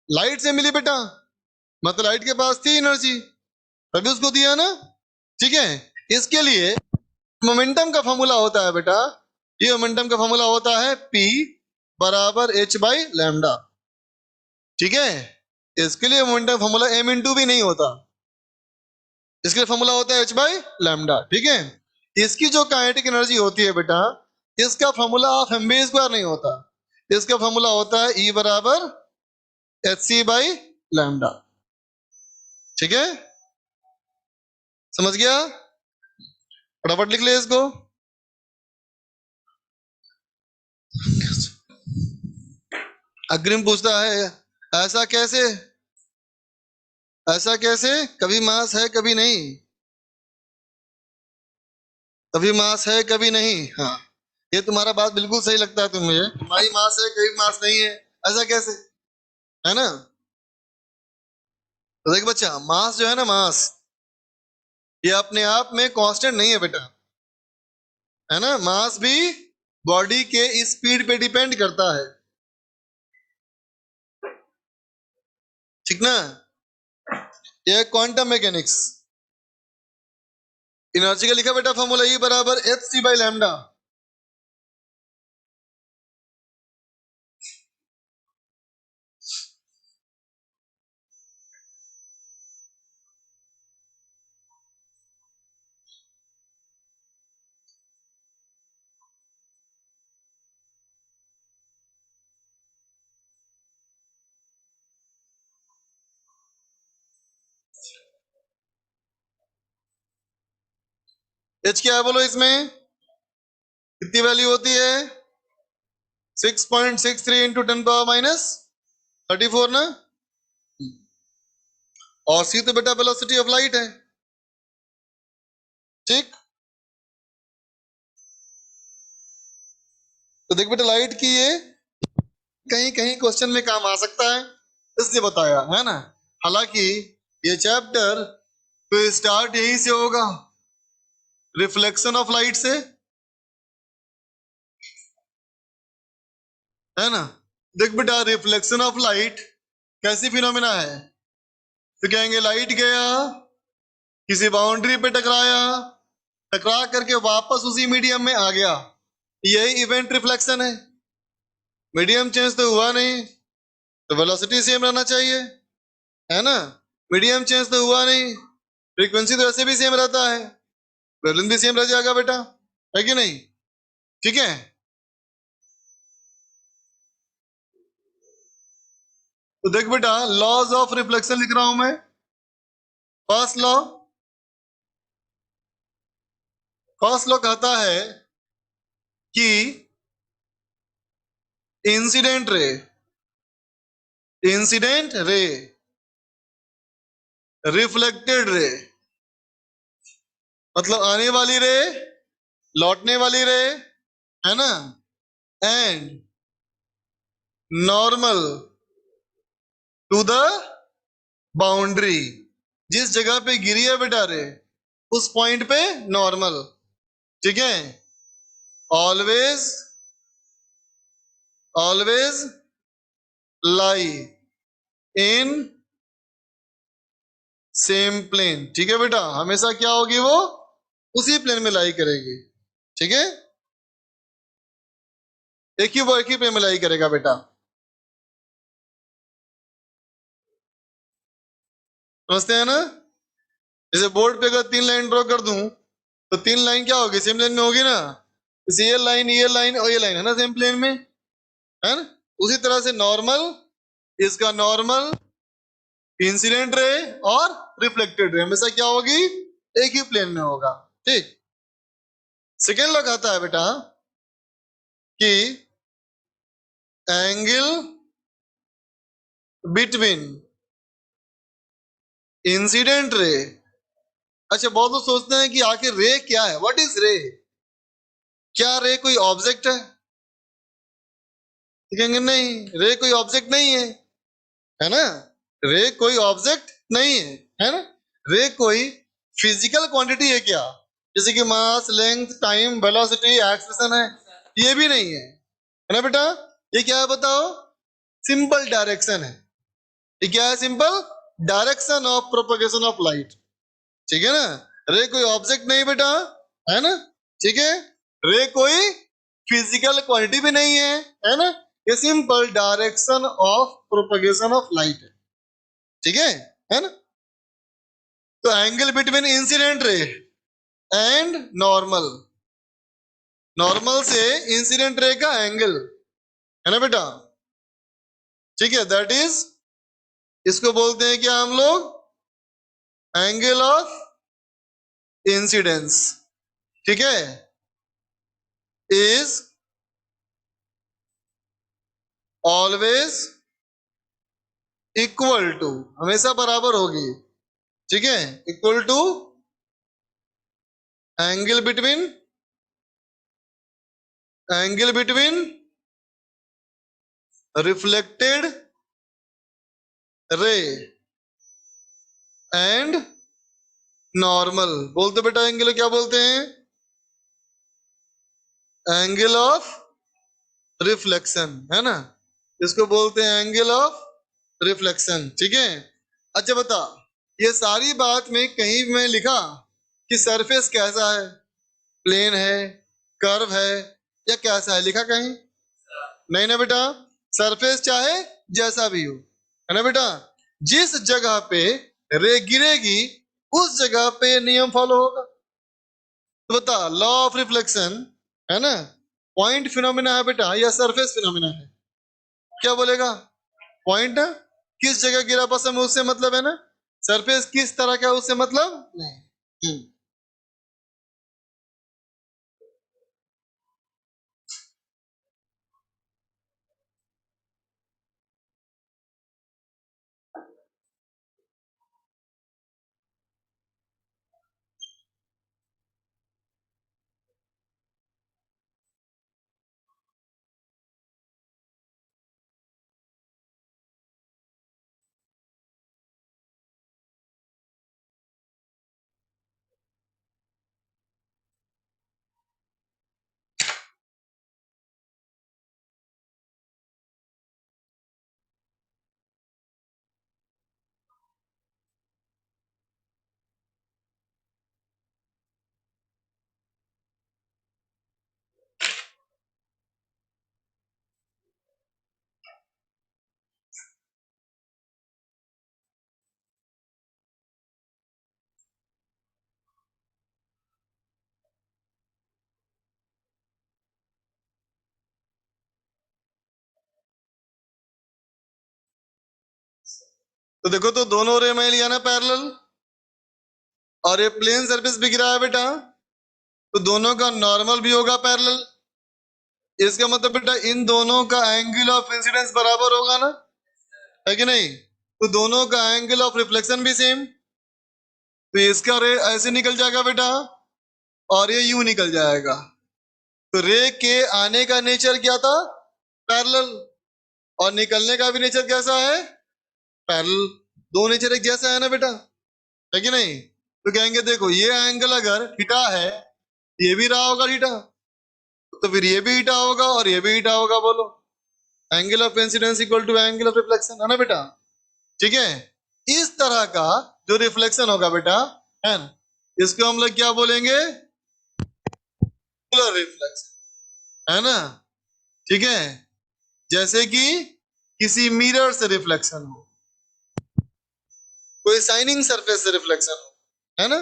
लाइट से मिली बेटा, मतलब लाइट के पास थी एनर्जी, तभी उसको दिया ना। ठीक है, इसके लिए मोमेंटम का फॉर्मूला होता है बेटा, ये मोमेंटम का फॉर्मूला होता है P बराबर H बाई लैम्डा। ठीक है, इसके लिए मोमेंटम फॉर्मूला m इंटू भी नहीं होता, इसके लिए फॉर्मूला होता है H बाई लैम्डा। ठीक है, इसकी जो काइनेटिक एनर्जी होती है बेटा, इसका formula of M B square नहीं होता, इसका फॉर्मूला होता है E बराबर एच सी बाई लैम्डा। ठीक है, समझ गया? फटाफट लिख ले इसको। अग्रिम पूछता है ऐसा कैसे, ऐसा कैसे? कभी मास है कभी नहीं, कभी मास है कभी नहीं। हाँ, ये तुम्हारा बात बिल्कुल सही लगता है तुम्हें, कभी मास है कभी मास नहीं है, ऐसा कैसे, है ना? तो देख बच्चा, मास जो है ना, मास ये अपने आप में कांस्टेंट नहीं है बेटा, है ना? मास भी बॉडी के स्पीड पे डिपेंड करता है, ठीक ना? ये क्वांटम मैकेनिक्स, एनर्जी का लिखा बेटा फॉर्मूला E बराबर H C by lambda. H क्या है बोलो इसमें? कितनी वैल्यू होती है? 6.63 इंटू 10⁻⁻34 ना। और सी तो बेटा वेलोसिटी ऑफ लाइट है। ठीक, तो देख बेटा लाइट की ये कहीं कहीं क्वेश्चन में काम आ सकता है, इसलिए बताया, है ना? हालांकि ये चैप्टर तो स्टार्ट यहीं से होगा, रिफ्लेक्शन ऑफ लाइट से, है ना? देख बेटा रिफ्लेक्शन ऑफ लाइट कैसी फिनोमिना है? तो कहेंगे लाइट गया, किसी बाउंड्री पे टकराया, टकरा करके वापस उसी मीडियम में आ गया, यही इवेंट रिफ्लेक्शन है। मीडियम चेंज तो हुआ नहीं, तो वेलोसिटी सेम रहना चाहिए, है ना? मीडियम चेंज तो हुआ नहीं, फ्रीक्वेंसी तो ऐसे भी सेम रहता है, वेवलेंथ भी सेम रह जाएगा बेटा, है कि नहीं? ठीक है, तो देख बेटा लॉज ऑफ रिफ्लेक्शन लिख रहा हूं मैं। फर्स्ट लॉ, फर्स्ट लॉ कहता है कि incident ray, incident ray reflected ray, मतलब आने वाली रे, लौटने वाली रे, है ना, and normal to the boundary, जिस जगह पे गिरी है बेटा रे उस पॉइंट पे नॉर्मल। ठीक है, always, always lie in same plane. ठीक है बेटा, हमेशा क्या होगी वो? उसी प्लेन में लाई करेगी। ठीक है, एक ही वो एक ही प्लेन में लाई करेगा बेटा, समझते हैं ना? जैसे बोर्ड पे अगर 3 लाइन ड्रॉ कर दूं तो 3 लाइन क्या होगी? सेम प्लेन में होगी ना। जैसे ये लाइन और ये लाइन है ना सेम प्लेन में, है ना? उसी तरह से नॉर्मल इसका नॉर्मल, इंसिडेंट रे और रिफ्लेक्टेड रे हमेशा क्या होगी, एक ही प्लेन में होगा। ठीक। सेकेंड लॉ कहता है बेटा कि एंगल बिटवीन इंसिडेंट रे, अच्छा बहुत लोग सोचते हैं कि आखिर रे क्या है, व्हाट इज रे, क्या रे कोई ऑब्जेक्ट है? नहीं, रे कोई ऑब्जेक्ट नहीं है ना, रे कोई ऑब्जेक्ट नहीं है ना, रे कोई फिजिकल क्वांटिटी है क्या, जैसे कि मास, लेंथ, टाइम, वेलोसिटी, एक्सलेशन है, ये भी नहीं है ना बेटा। ये क्या है बताओ, सिंपल डायरेक्शन है। ये क्या है, simple direction of propagation of light. ठीक है ना, रे कोई ऑब्जेक्ट नहीं बेटा, है ना। ठीक है, रे कोई फिजिकल क्वांटिटी भी नहीं है ना, ये simple direction of propagation of light है। ठीक है ना। तो angle between incident ray and normal, normal से इंसिडेंट रे का एंगल है ना बेटा। ठीक है, दैट इज, इसको बोलते हैं क्या हम लोग, एंगल ऑफ इंसिडेंस। ठीक है, इज ऑलवेज इक्वल टू, हमेशा बराबर होगी। ठीक है, equal to angle between reflected ray and normal. बोलते बेटा एंगल क्या बोलते हैं, एंगल ऑफ रिफ्लेक्शन, है ना, इसको बोलते हैं एंगल ऑफ रिफ्लेक्शन। ठीक है, अच्छा बता, ये सारी बात में कहीं मैं लिखा कि सरफेस कैसा है, प्लेन है, कर्व है, या कैसा है, लिखा कहीं? नहीं ना बेटा, सरफेस चाहे जैसा भी हो, है ना बेटा, जिस जगह पे रे गिरेगी उस जगह पे नियम फॉलो होगा। तो बता, लॉ ऑफ रिफ्लेक्शन है ना, पॉइंट फिनोमिना है बेटा या सरफेस फिनोमिना है? क्या बोलेगा, पॉइंट है, किस जगह गिरा बस हमें उससे मतलब है ना, सरफेस किस तरह का उससे मतलब नहीं। तो देखो, तो दोनों रे मैं लिया ना पैरेलल, और ये प्लेन सरफेस भी गिरा है बेटा, तो दोनों का नॉर्मल भी होगा पैरेलल। इसका मतलब बेटा इन दोनों का एंगल ऑफ इंसिडेंस बराबर होगा ना, है कि नहीं? तो दोनों का एंगल ऑफ रिफ्लेक्शन भी सेम, तो इसका रे ऐसे निकल जाएगा बेटा, और ये यूं निकल जाएगा। तो रे के आने का नेचर क्या था, पैरेलल, और निकलने का भी नेचर कैसा है, पैरेलल। दो नेचर एक जैसा है ना बेटा, है कि नहीं? तो कहेंगे देखो, ये एंगल अगर थीटा है, ये भी रहा होगा थीटा, तो फिर ये भी थीटा होगा और ये भी थीटा होगा। बोलो, angle of incidence equal to angle of reflection, है ना बेटा। ठीक है, इस तरह का जो रिफ्लेक्शन होगा बेटा, है ना, इसको हम लोग क्या बोलेंगे, रिफ्लेक्शन, है ना। ठीक है, जैसे कि किसी मिरर से रिफ्लेक्शन हो, कोई शाइनिंग सरफेस से रिफ्लेक्शन हो, है ना।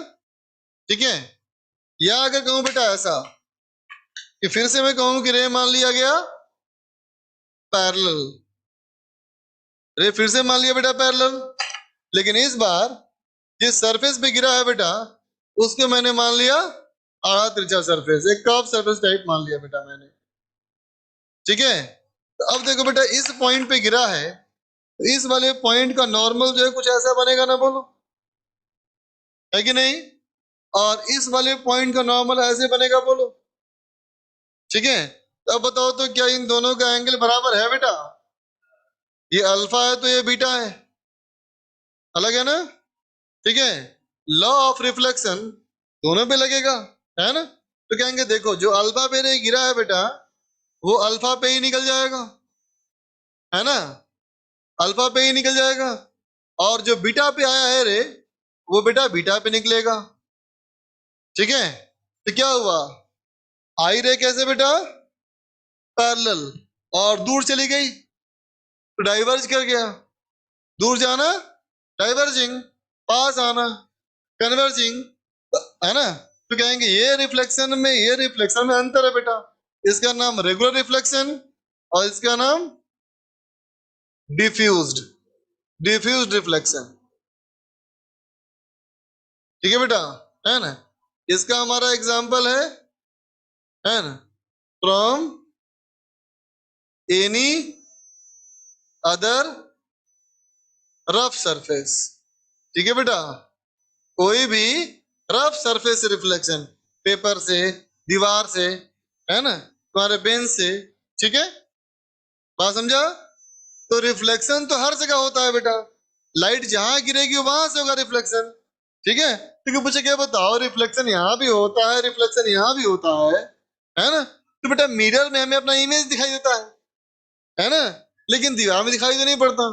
ठीक है, या अगर कहूं बेटा ऐसा कि फिर से मैं कहूं कि रे मान लिया गया पैरेलल, रे फिर से मान लिया बेटा पैरेलल, लेकिन इस बार जिस सरफेस पे गिरा है बेटा उसको मैंने मान लिया आड़ा तिरछा सरफेस, एक कर्व सरफेस टाइप मान लिया बेटा मैंने। ठीक है, तो अब देखो बेटा इस पॉइंट पे गिरा है, तो इस वाले पॉइंट का नॉर्मल जो है कुछ ऐसा बनेगा ना, बोलो है कि नहीं? और इस वाले पॉइंट का नॉर्मल ऐसे बनेगा, बोलो। ठीक है, तो अब बताओ तो क्या इन दोनों का एंगल बराबर है बेटा? ये अल्फा है तो ये बीटा है, अलग है ना? ठीक है, लॉ ऑफ रिफ्लेक्शन दोनों पे लगेगा, है ना? तो कहेंगे देखो जो अल्फा पे रे गिरा है बेटा वो अल्फा पे ही निकल जाएगा, है ना? अल्फा पे ही निकल जाएगा, और जो बीटा पे आया है रे वो बेटा बीटा पे निकलेगा। ठीक है, तो क्या हुआ, आई रे कैसे बेटा, पैरेलल, और दूर चली गई तो डाइवर्ज कर गया, दूर जाना डाइवर्जिंग, पास आना कन्वर्जिंग, है ना? तो कहेंगे ये रिफ्लेक्शन में अंतर है बेटा, इसका नाम रेगुलर रिफ्लेक्शन और इसका नाम डिफ्यूज्ड डिफ्यूज्ड रिफ्लेक्शन। ठीक है बेटा, है ना? इसका हमारा एग्जांपल है ना, from any other rough surface. ठीक है बेटा, कोई भी रफ सरफेस रिफ्लेक्शन, पेपर से, दीवार से, है ना, तुम्हारे बेंच से। ठीक है, बात समझा? तो रिफ्लेक्शन तो हर जगह होता है बेटा, लाइट जहां गिरेगी वहां से होगा रिफ्लेक्शन। ठीक है, क्योंकि मुझे क्या बताओ, रिफ्लेक्शन यहाँ भी होता है, रिफ्लेक्शन यहाँ भी होता है ना? तो बेटा मिरर में हमें अपना इमेज दिखाई देता है ना? लेकिन दीवार में दिखाई तो नहीं पड़ता,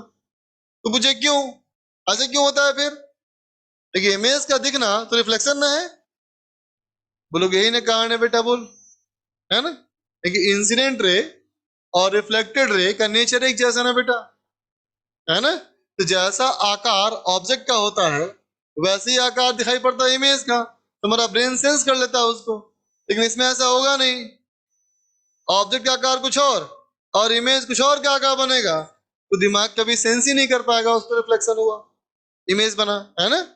तो मुझे क्यों, ऐसे क्यों होता है फिर? देखिए इमेज का दिखना तो रिफ्लेक्शन ना है, बोलोगे यही ना कारण है बेटा, बोल, है ना? देखिए इंसिडेंट रे और रिफ्लेक्टेड रे का नेचर एक जैसा ना बेटा, है ना? तो जैसा आकार ऑब्जेक्ट का होता है वैसे ही आकार दिखाई पड़ता है इमेज का, तुम्हारा ब्रेन सेंस कर लेता है उसको। लेकिन इसमें ऐसा होगा नहीं, ऑब्जेक्ट का आकार कुछ और इमेज कुछ और का आकार बनेगा, तो दिमाग कभी सेंस ही नहीं कर पाएगा उस पर रिफ्लेक्शन हुआ, इमेज बना, है ना?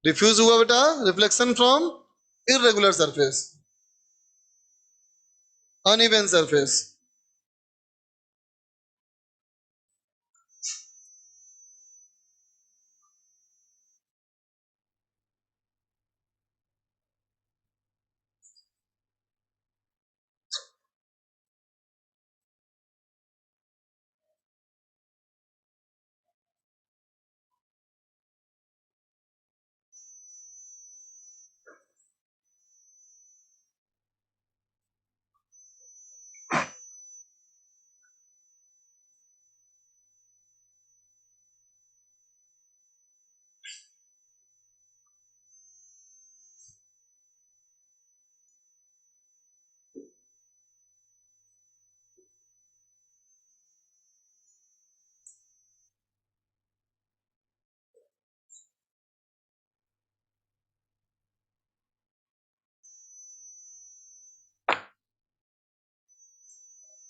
डिफ्यूज हुआ बेटा reflection from irregular surface, uneven surface.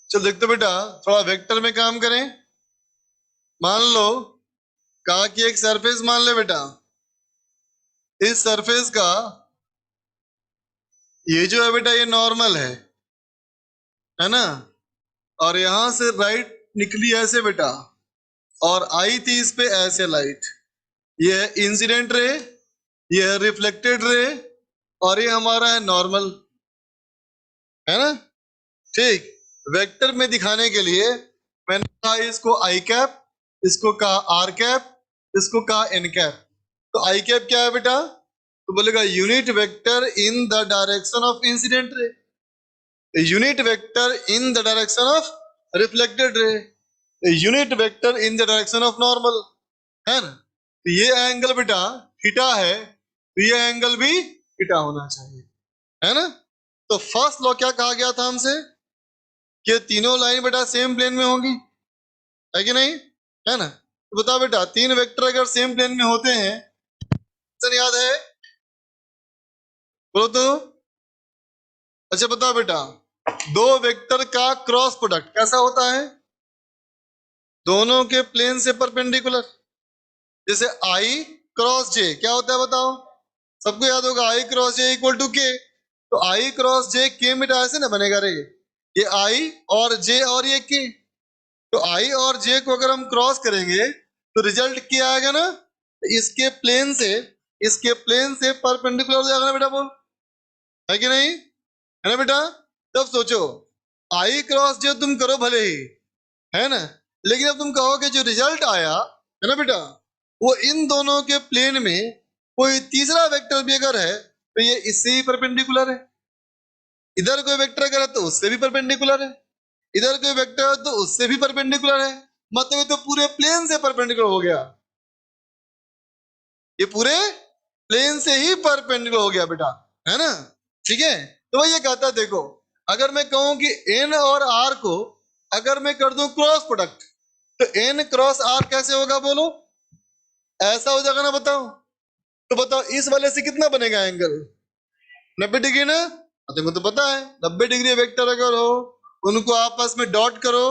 चलो देखते बेटा, थोड़ा वेक्टर में काम करें। मान लो कहा कि एक सरफेस मान ले बेटा, इस सरफेस का ये जो है बेटा ये नॉर्मल है ना? और यहां से राइट निकली ऐसे बेटा, और आई थी इस पे ऐसे लाइट, ये है इंसिडेंट रे, ये है रिफ्लेक्टेड रे, और ये हमारा है नॉर्मल, है ना? ठीक, वेक्टर में दिखाने के लिए मैंने कहा इसको आई कैप, इसको कहा आर कैप, इसको कहा एन कैप। तो आई कैप क्या है बेटा? तो बोलेगा unit vector in the direction of incident ray, unit vector in the direction of reflected ray, unit vector in the direction of normal, है ना? तो ये एंगल बेटा थीटा है, तो ये एंगल भी थीटा होना चाहिए, है ना? तो फर्स्ट लॉ क्या कहा गया था हमसे कि तीनों लाइन बेटा सेम प्लेन में होंगी, है कि नहीं? है ना? तो बता बेटा, तीन वेक्टर अगर सेम प्लेन में होते हैं, याद है? बोलो तो। अच्छा बताओ बेटा, दो वेक्टर का क्रॉस प्रोडक्ट कैसा होता है? दोनों के प्लेन से परपेंडिकुलर। जैसे आई क्रॉस जे क्या होता है बताओ? सबको याद होगा, आई क्रॉस जे इक्वल टू के। तो आई क्रॉस जे के मिटा ऐसे ना बनेगा रे, ये आई और जे और ये के। तो आई और जे को अगर हम क्रॉस करेंगे तो रिजल्ट क्या आएगा ना, इसके प्लेन से, इसके प्लेन से परपेंडिकुलर हो जाएगा ना बेटा, बोल है कि नहीं? है ना बेटा? तब सोचो, आई क्रॉस जे तुम करो भले ही, है ना, लेकिन अब तुम कहोगे जो रिजल्ट आया है ना बेटा, वो इन दोनों के प्लेन में कोई तीसरा वेक्टर भी अगर है तो ये इससे ही परपेंडिकुलर है। इधर कोई वेक्टर अगर है तो उससे भी परपेंडिकुलर है, इधर कोई वेक्टर है तो उससे भी परपेंडिकुलर है। मतलब ये तो पूरे प्लेन से परपेंडिकुलर हो गया, ये पूरे प्लेन से ही परपेंडिकुलर हो गया बेटा, है ना? ठीक है, तो वही ये कहता है, देखो अगर मैं कहूं कि एन और आर को अगर मैं कर दूं क्रॉस प्रोडक्ट, तो एन क्रॉस आर कैसे होगा बोलो? ऐसा हो जाएगा ना, बताओ। तो बताओ इस वाले से कितना बनेगा एंगल? 90 डिग्री ना? तुमको तो पता है 90 डिग्री वेक्टर अगर हो, उनको आपस में डॉट करो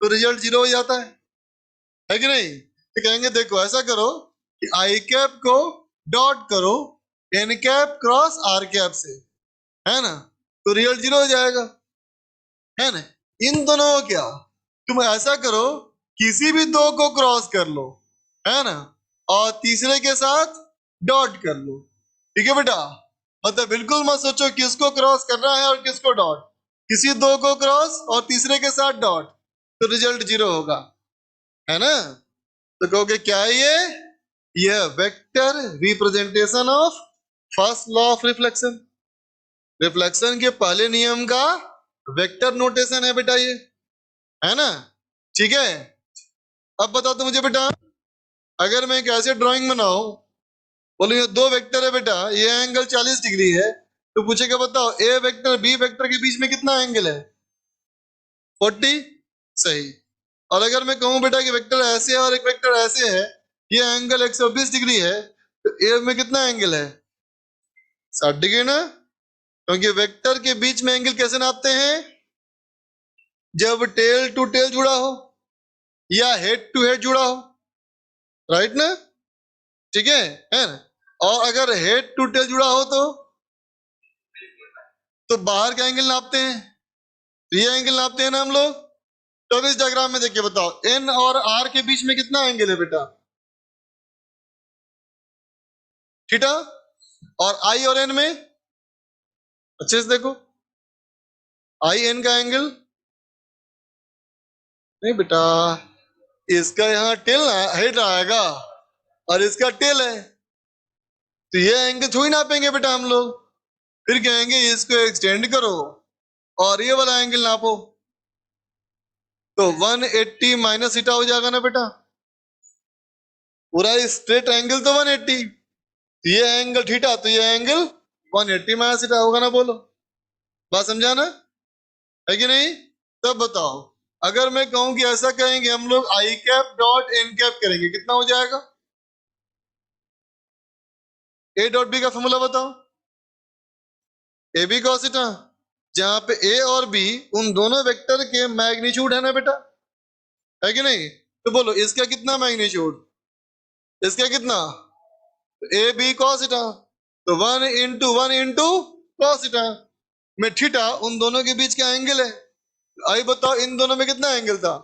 तो रिजल्ट 0 हो जाता है कि नहीं? तो कहेंगे देखो ऐसा करो कि आई कैप को डॉट करो N cap cross R cap से, है ना, तो रिजल्ट 0 हो जाएगा, है ना? इन दोनों को क्या, तुम ऐसा करो किसी भी दो को क्रॉस कर लो, है ना, और तीसरे के साथ डॉट कर लो। ठीक है बेटा? मतलब बिल्कुल मत सोचो किसको क्रॉस करना है और किसको डॉट, किसी दो को क्रॉस और तीसरे के साथ डॉट, तो रिजल्ट 0 होगा, है ना? तो कहोगे क्या है ये? यह vector representation of first law of reflection, reflection के पहले नियम का वेक्टर नोटेशन है बेटा ये, है ना? ठीक है, अब बताओ तो मुझे बेटा, अगर मैं एक ऐसे ड्राइंग बनाऊं, बोलो ये दो वेक्टर है बेटा, ये एंगल 40 डिग्री है, तो पूछेगा बताओ ए वेक्टर बी वेक्टर के बीच में कितना एंगल है? 40। सही। और अगर मैं कहूं बेटा कि वेक्टर ऐसे है और एक वेक्टर ऐसे है, ये एंगल 120 डिग्री है, तो ए में कितना एंगल है? 60 डिग्री ना? क्योंकि वेक्टर के बीच में एंगल कैसे नापते हैं? जब टेल टू टेल जुड़ा हो या हेड टू हेड जुड़ा हो, राइट ना? ठीक है ना? और अगर हेड टू टेल जुड़ा हो तो बाहर का एंगल नापते हैं, तो ये एंगल नापते हैं ना हम लोग। तो अब इस डायग्राम में देखिए बताओ, एन और आर के बीच में कितना एंगल है बेटा? थीटा। और आई और एन में अच्छे से देखो, आई एन का एंगल, नहीं बेटा, इसका यहाँ टेल हेड आएगा और इसका टेल है, तो ये एंगल थोड़ी नापेंगे बेटा हम लोग। फिर कहेंगे इसको एक्सटेंड करो और ये वाला एंगल नापो, तो 180 माइनस थीटा हो जाएगा ना बेटा, पूरा स्ट्रेट एंगल तो 180, तो ये एंगल थीटा, तो ये एंगल 180 माइनस थीटा होगा ना, बोलो। बात समझा ना? है कि नहीं? तब बताओ, अगर मैं कहूं कि ऐसा कहेंगे हम लोग I cap dot N cap करेंगे, कितना हो जाएगा? ए डॉट बी का फॉर्मूला बताओ। ए बी कॉस थीटा, जहां पे ए और बी उन दोनों वेक्टर के मैग्नीट्यूड है ना बेटा, है कि नहीं? तो बोलो इसका कितना मैग्नीट्यूड, इसका कितना? ए बी कॉस थीटा, तो 1 इंटू कॉस थीटा में थीटा उन दोनों के बीच का एंगल है। आई बताओ इन दोनों में कितना एंगल था?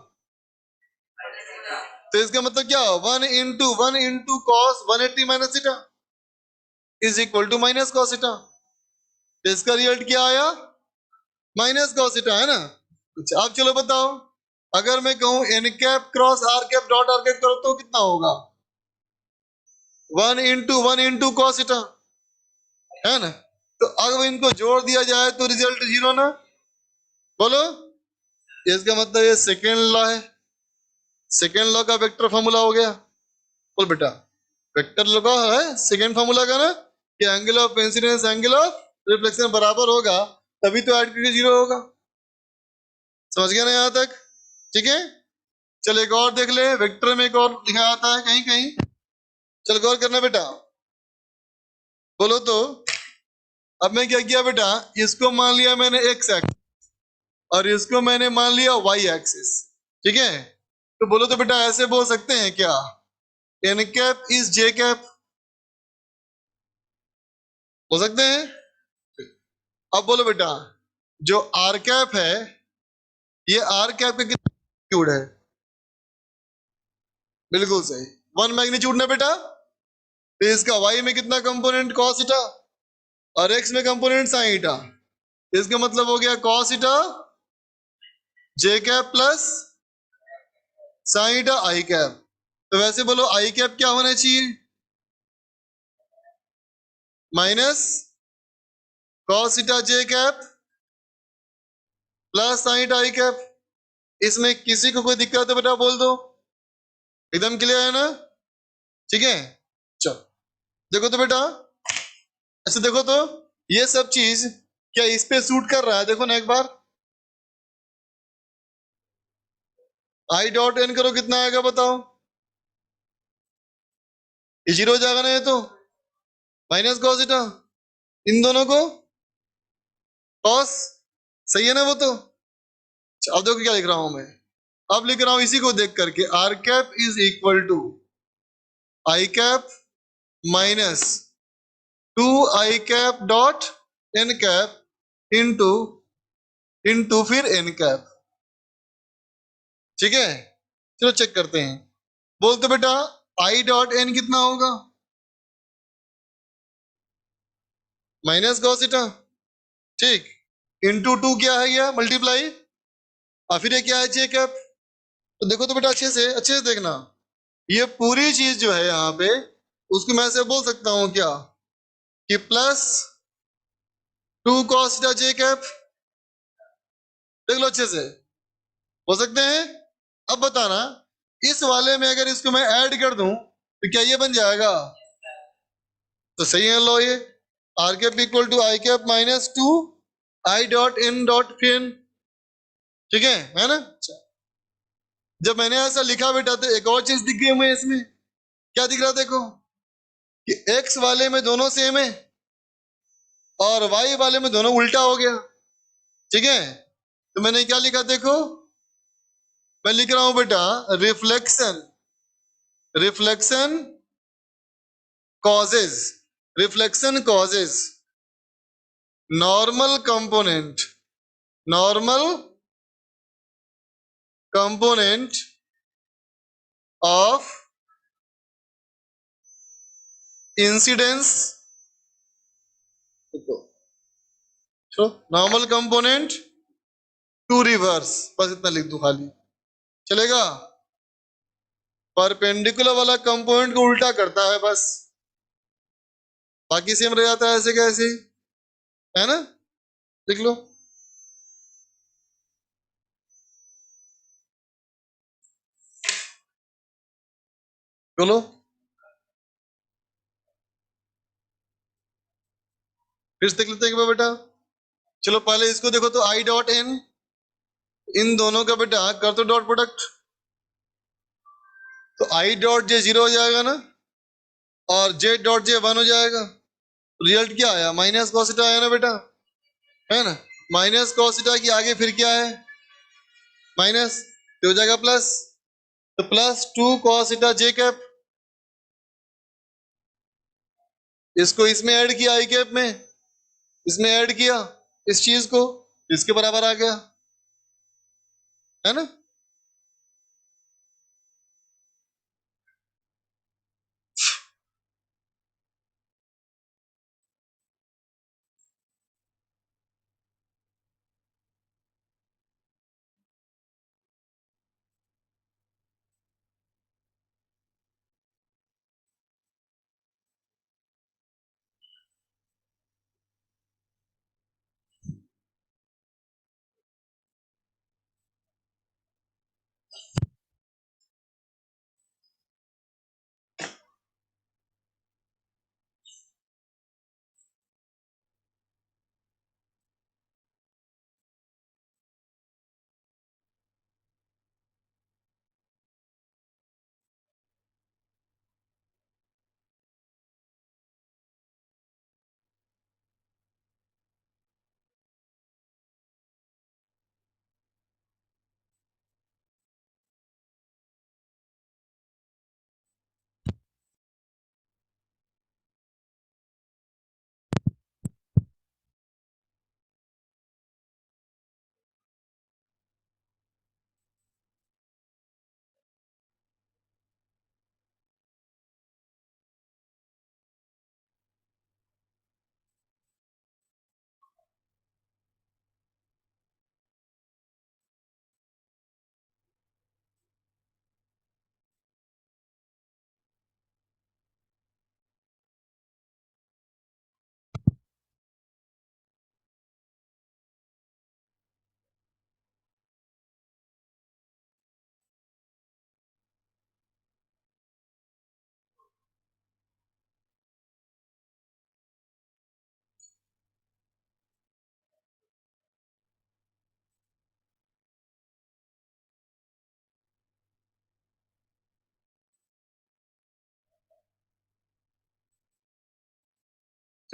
तो इसका मतलब क्या, 1 into cos 180 minus theta is equal to minus cos theta. तो इसका रिजल्ट क्या आया? माइनस कॉस थीटा, है ना? अच्छा अब चलो बताओ, अगर मैं कहूं N cap cross R cap dot R cap करो तो कितना होगा? 1 इंटू कॉस थीटा, है ना? तो अगर इनको जोड़ दिया जाए तो रिजल्ट 0 ना? बोलो, इसका मतलब ये सेकेंड लॉ है, सेकेंड लॉ का वेक्टर फॉर्मूला हो गया। बोल बेटा, वेक्टर लॉ का है सेकेंड फॉर्मूला का ना, कि angle of incidence angle of reflection बराबर होगा, तभी तो ऐड करके 0 होगा। समझ गया ना यहां तक? ठीक है, चल एक और देख ले, वेक्टर में एक और लिखा आता है कहीं कहीं। चल गौर करना बेटा, बोलो तो। अब मैं क्या किया बेटा, इसको मान लिया मैंने एक्स एक्सिस और इसको मैंने मान लिया वाई एक्सिस, ठीक है। तो बोलो तो बेटा, ऐसे बोल सकते हैं क्या, N cap is J cap, हो सकते हैं। अब बोलो बेटा, जो आर कैप है, ये आर कैप का कितना मैग्नीट्यूड है? बिल्कुल सही, वन मैग्नीट्यूड ना बेटा। तो इसका वाई में कितना कंपोनेंट, कॉस ईटा, और एक्स में कंपोनेंट साइन ईटा। इसका मतलब हो गया कॉस ईटा जे कैप प्लस साइन ईटा आई कैप। तो वैसे बोलो आई कैप क्या होना चाहिए, माइनस कॉस ईटा जे कैप प्लस साइन ईटा आई कैप। इसमें किसी को कोई दिक्कत है बेटा बोल दो, एकदम क्लियर है ना, ठीक है। चलो देखो तो बेटा, अच्छा देखो तो, ये सब चीज क्या इस पे सूट कर रहा है, देखो ना एक बार। आई डॉट एन करो, कितना आएगा बताओ, ये जीरो हो जाएगा ना, ये तो माइनस कॉस ईटा, इन दोनों को कॉस, सही है ना वो तो। अब देखो क्या लिख रहा हूं मैं, अब लिख रहा हूं इसी को देख करके, R cap is equal to I cap minus two I cap dot N cap into into फिर एन कैप, ठीक है। चलो चेक करते हैं, बोलते बेटा आई डॉट एन कितना होगा, माइनस कॉस थीटा, ठीक, इंटू टू क्या है, ये मल्टीप्लाई, और फिर ये क्या है, जे कैप। तो देखो तो बेटा अच्छे से देखना, ये पूरी चीज जो है यहाँ पे, उसको मैं ऐसे बोल सकता हूँ क्या, कि प्लस टू कॉस थीटा जे कैप, देख लो अच्छे से, हो सकते हैं। अब बताना, इस वाले में अगर इसको मैं ऐड कर दूं तो क्या ये बन जाएगा, तो सही है, लो ये R cap equal to I cap minus two I dot N dot फिन, ठीक है ना। अच्छा, जब मैंने ऐसा लिखा बेटा तो एक और चीज दिख गई हमें इसमें, क्या दिख रहा देखो, कि एक्स वाले में दोनों सेम है और वाई वाले में दोनों उल्टा हो गया, ठीक है। तो मैंने क्या लिखा देखो, मैं लिख रहा हूं बेटा, reflection, reflection causes, reflection causes normal component, normal component of incidence, normal component to reverse, बस इतना लिख दू खाली, चलेगा। परपेंडिकुलर वाला कंपोनेंट को उल्टा करता है बस, बाकी सेम रह जाता है, ऐसे कैसे, है ना, लिख लो। बोलो, फिर से देख लेते हैं एक बार बेटा। चलो पहले इसको देखो तो, आई डॉट एन, इन दोनों का बेटा कर दो डॉट प्रोडक्ट, तो आई डॉट जे जीरो हो जाएगा ना, और जे डॉट जे वन हो जाएगा। रिजल्ट क्या आया, माइनस कॉसिटा आया ना बेटा, है ना। माइनस कॉसिटा की आगे फिर क्या है, माइनस, तो हो जाएगा प्लस, तो प्लस टू कॉसिटा जे कैप, इसको इसमें ऐड किया आई कैप में, इसमें ऐड किया इस चीज को, इसके बराबर आ गया, है ना।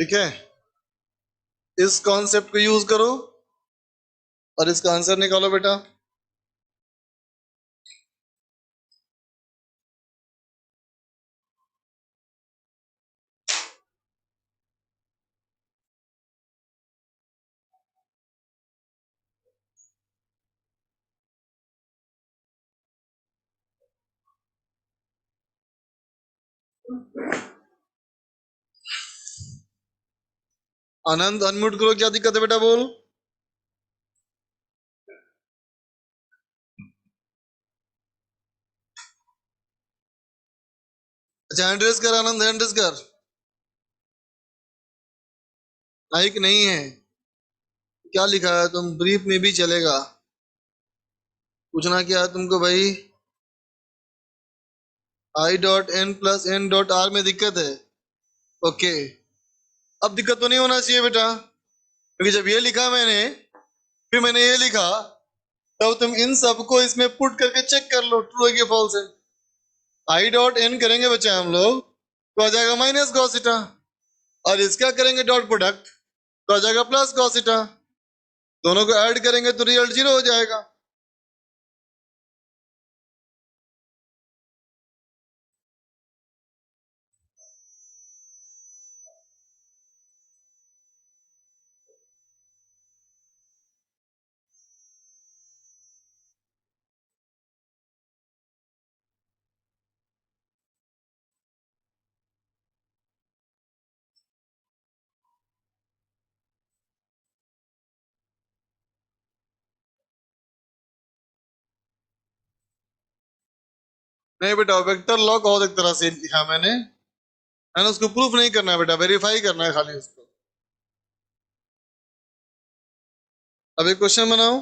ठीक है, इस कॉन्सेप्ट को यूज करो और इसका आंसर निकालो बेटा। आनंद अनम्यूट करो, क्या दिक्कत है बेटा, बोल। अच्छा, हैंड रेस कर आनंद, हैंड रेस कर। माइक नहीं है, क्या लिखा है? तुम ब्रीफ में भी चलेगा। पूछना क्या है तुमको भाई? I dot N plus N dot R में दिक्कत है। ओके, अब दिक्कत तो नहीं होना चाहिए बेटा, क्योंकि जब ये लिखा मैंने, फिर मैंने ये लिखा, तब तुम इन सबको इसमें पुट करके चेक कर लो ट्रू है कि फॉल्स है। आई डॉट एन करेंगे बच्चा हम लोग, तो आ जाएगा माइनस गॉसिटा, और इसका करेंगे डॉट प्रोडक्ट, तो आ जाएगा प्लस गॉसिटा। दोनों को ऐड करेंगे तो रिजल्ट 0 हो जाएगा। नहीं बेटा, वेक्टर लॉ को और एक तरह से लिखा मैंने, है ना, उसको प्रूफ नहीं करना है बेटा, वेरीफाई करना है खाली उसको। अब एक क्वेश्चन बनाओ।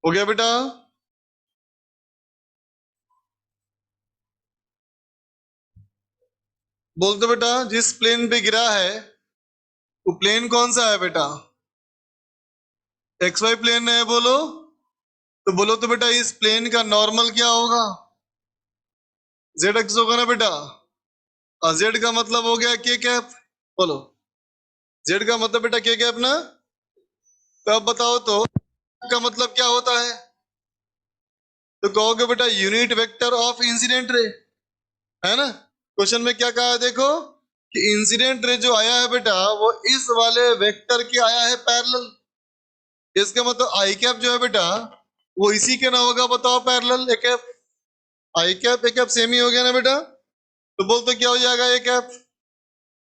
हो गया बेटा? बोल दो बेटा, जिस प्लेन पे गिरा है वो प्लेन कौन सा है बेटा? एक्स वाई प्लेन है, बोलो। तो बोलो तो बेटा, इस प्लेन का नॉर्मल क्या होगा? जेड एक्स होगा ना बेटा, और जेड का मतलब हो गया के कैप। बोलो, जेड का मतलब बेटा के कैप ना। तो अब बताओ तो का मतलब क्या होता है? तो कहोगे बेटा unit vector of incident ray, है ना। क्वेश्चन में क्या कहा है देखो, कि इंसिडेंट रे जो आया है बेटा, वो इस वाले वेक्टर के आया है पैरेलल। इसका मतलब आई कैप जो है बेटा, वो इसी के ना होगा, बताओ, parallel A cap. I cap A cap same ही हो गया ना बेटा। तो बोल तो क्या हो जाएगा ए कैप?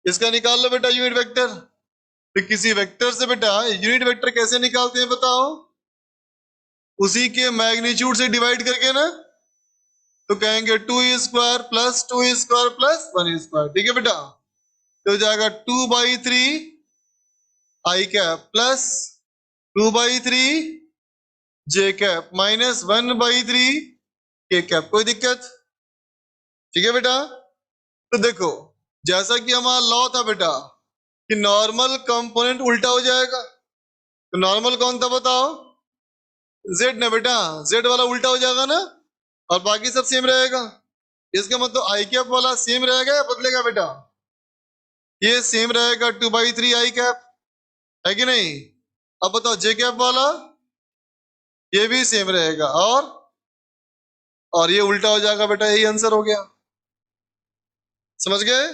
इसका निकाल लो बेटा यूनिट वेक्टर। तो किसी वेक्टर से बेटा यूनिट वेक्टर कैसे निकालते हैं बताओ? उसी के मैग्नीट्यूड से डिवाइड करके ना। तो कहेंगे 2 square plus 2 square plus 1 square, ठीक है बेटा। तो हो जाएगा 2/3 आई कैप प्लस 2/3 जे कैप माइनस 1/3 के कैप। कोई दिक्कत? ठीक है बेटा। तो देखो, जैसा कि हमारा लॉ था बेटा, कि नॉर्मल कंपोनेंट उल्टा हो जाएगा। तो नॉर्मल कौन था बताओ? जेड ना बेटा, जेड वाला उल्टा हो जाएगा ना, और बाकी सब सेम रहेगा। इसका मतलब आई कैप वाला सेम रहेगा या बदलेगा बेटा? ये सेम रहेगा 2/3 i कैप, है कि नहीं? अब बताओ जे कैप वाला, ये भी सेम रहेगा, और ये उल्टा हो जाएगा बेटा, यही आंसर हो गया। समझ गए?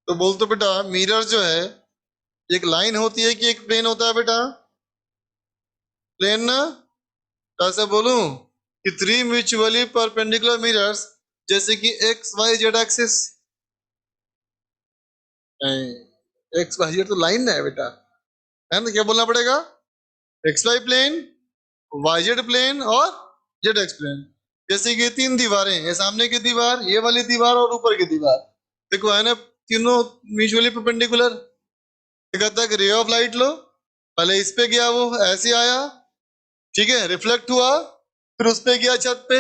तो बोल तो बेटा, मिरर जो है, एक लाइन होती है कि एक प्लेन होता है बेटा? प्लेन ना? तो ऐसे बोलूं कि थ्री म्यूचुअली परपेंडिकुलर मिरर्स, जैसे कि X Y Z axis. X Y Z तो लाइन है बेटा, है ना? क्या बोलना पड़ेगा? X Y plane, Y Z plane, और जेड एक्स प्लेन। जैसे कि तीन दीवारें, ये सामने की दीवार, ये वाली दीवार, और ऊपर की दीवार। देखो है ना, तीनों म्यूचुअली परपेंडिकुलर। कहता है कि रे ऑफ लाइट लो, पहले इस पे गया, वो ऐसे आया, ठीक है, रिफ्लेक्ट हुआ, फिर उस पे गया छत पे,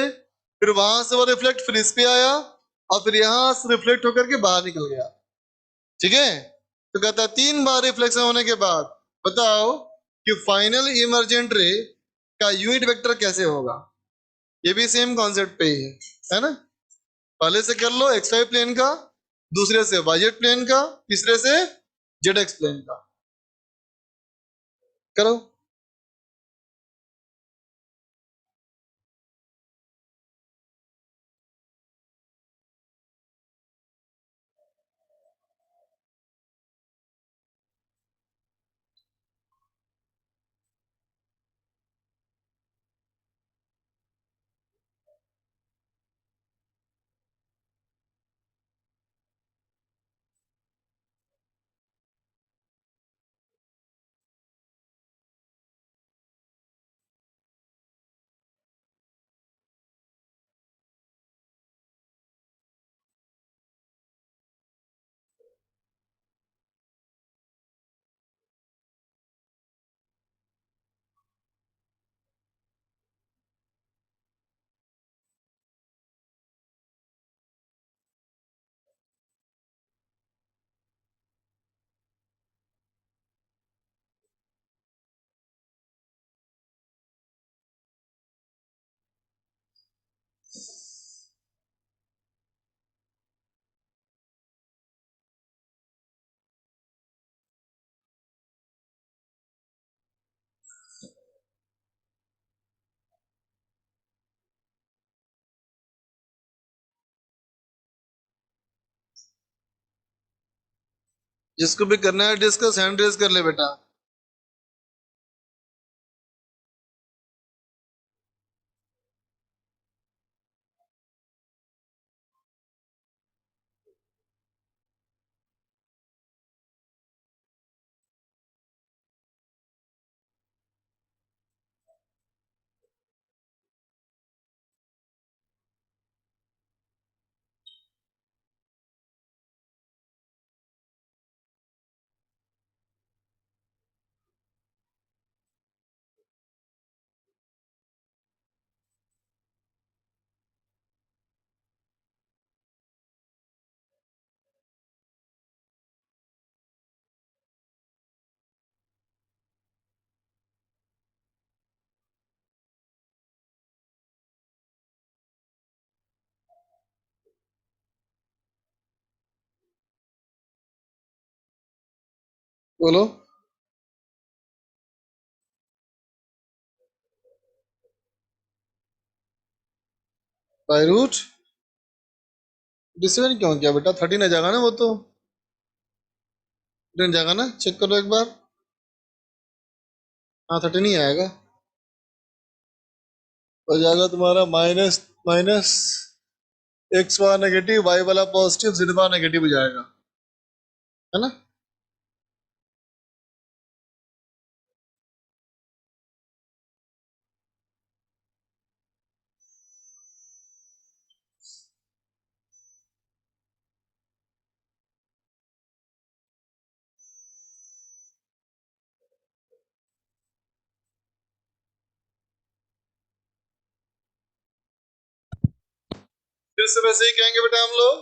फिर वहां से वो रिफ्लेक्ट फिर इस पे आया, और फिर यहां से रिफ्लेक्ट होकर के बाहर निकल गया। ठीक है? तो कहता है तीन बार रिफ्लेक्शन होने के बाद बताओ कि फाइनल इमर्जेंट रे का यूनिट वेक्टर कैसे होगा। ये भी सेम कॉन्सेप्ट पे ही है ना? पहले से कर लो एक्स वाई प्लेन का, दूसरे से वाई जेड प्लेन का, तीसरे से जेड एक्स प्लेन का। करो। जिसको भी करना है डिस्कस, हैंड रेज कर ले बेटा। बोलो। बाई रूट डिसीजन क्यों किया बेटा? 13 आ जाएगा ना वो तो, 13 जाएगा ना, चेक करो एक बार। हाँ 13 ही आएगा। हो जाएगा तुम्हारा माइनस माइनस, एक्स बार नेगेटिव, वाई वाला पॉजिटिव, जेड बार नेगेटिव हो जाएगा, है ना। फिर से वैसे ही कहेंगे बेटा हम लोग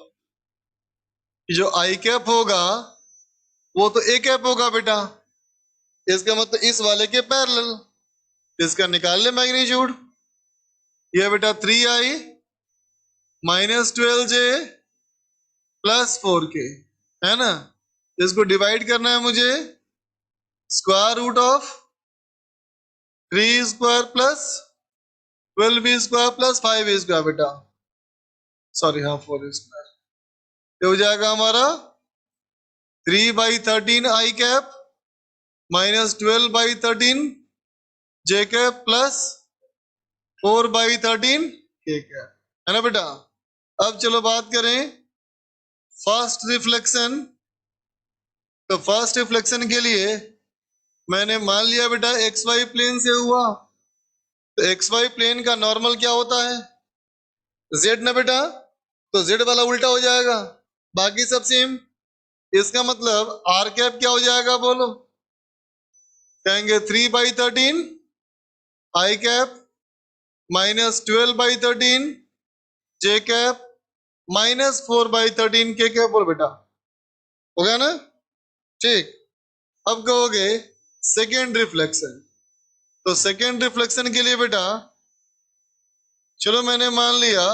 कि जो आई कैप होगा वो तो ए कैप होगा बेटा, इसका मतलब इस वाले के पैरेलल, इसका निकाल ले मैग्नीट्यूड। ये बेटा 3i minus 12j plus 4k, है ना। इसको डिवाइड करना है मुझे, square root of 3 square plus 12 square plus 5 square बेटा, सॉरी हाँ 4 स्क्वायर। ये हो जाएगा हमारा 3/13 I cap minus 12/13 J cap plus 4/13 K cap, है ना बेटा। अब चलो बात करें फर्स्ट रिफ्लेक्शन। तो फर्स्ट रिफ्लेक्शन के लिए मैंने मान लिया बेटा एक्स वाई प्लेन से हुआ, तो एक्स वाई प्लेन का नॉर्मल क्या होता है? जेड ना बेटा, तो जेड वाला उल्टा हो जाएगा, बाकी सब सेम। इसका मतलब आर कैप क्या हो जाएगा बोलो? कहेंगे 3/13 I cap minus 12/13 J cap minus 4/13 K cap, बोल बेटा, हो गया ना। ठीक, अब कहोगे सेकेंड रिफ्लेक्शन। तो सेकेंड रिफ्लेक्शन के लिए बेटा चलो मैंने मान लिया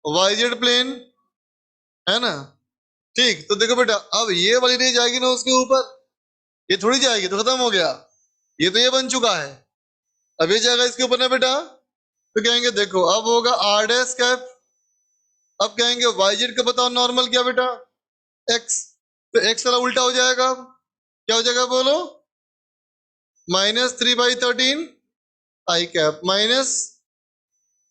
वाईजेड प्लेन, है ना। ठीक, तो देखो बेटा अब ये वाली रे जाएगी ना उसके ऊपर, ये थोड़ी जाएगी, तो खत्म हो गया, ये तो ये बन चुका है। अब ये जाएगा इसके ऊपर ना बेटा, तो कहेंगे देखो अब होगा आर डैश कैप। अब कहेंगे वाईजेड का बताओ नॉर्मल क्या बेटा? एक्स, तो एक्स वाला उल्टा हो जाएगा, अब क्या हो जाएगा बोलो? -3/13 I cap minus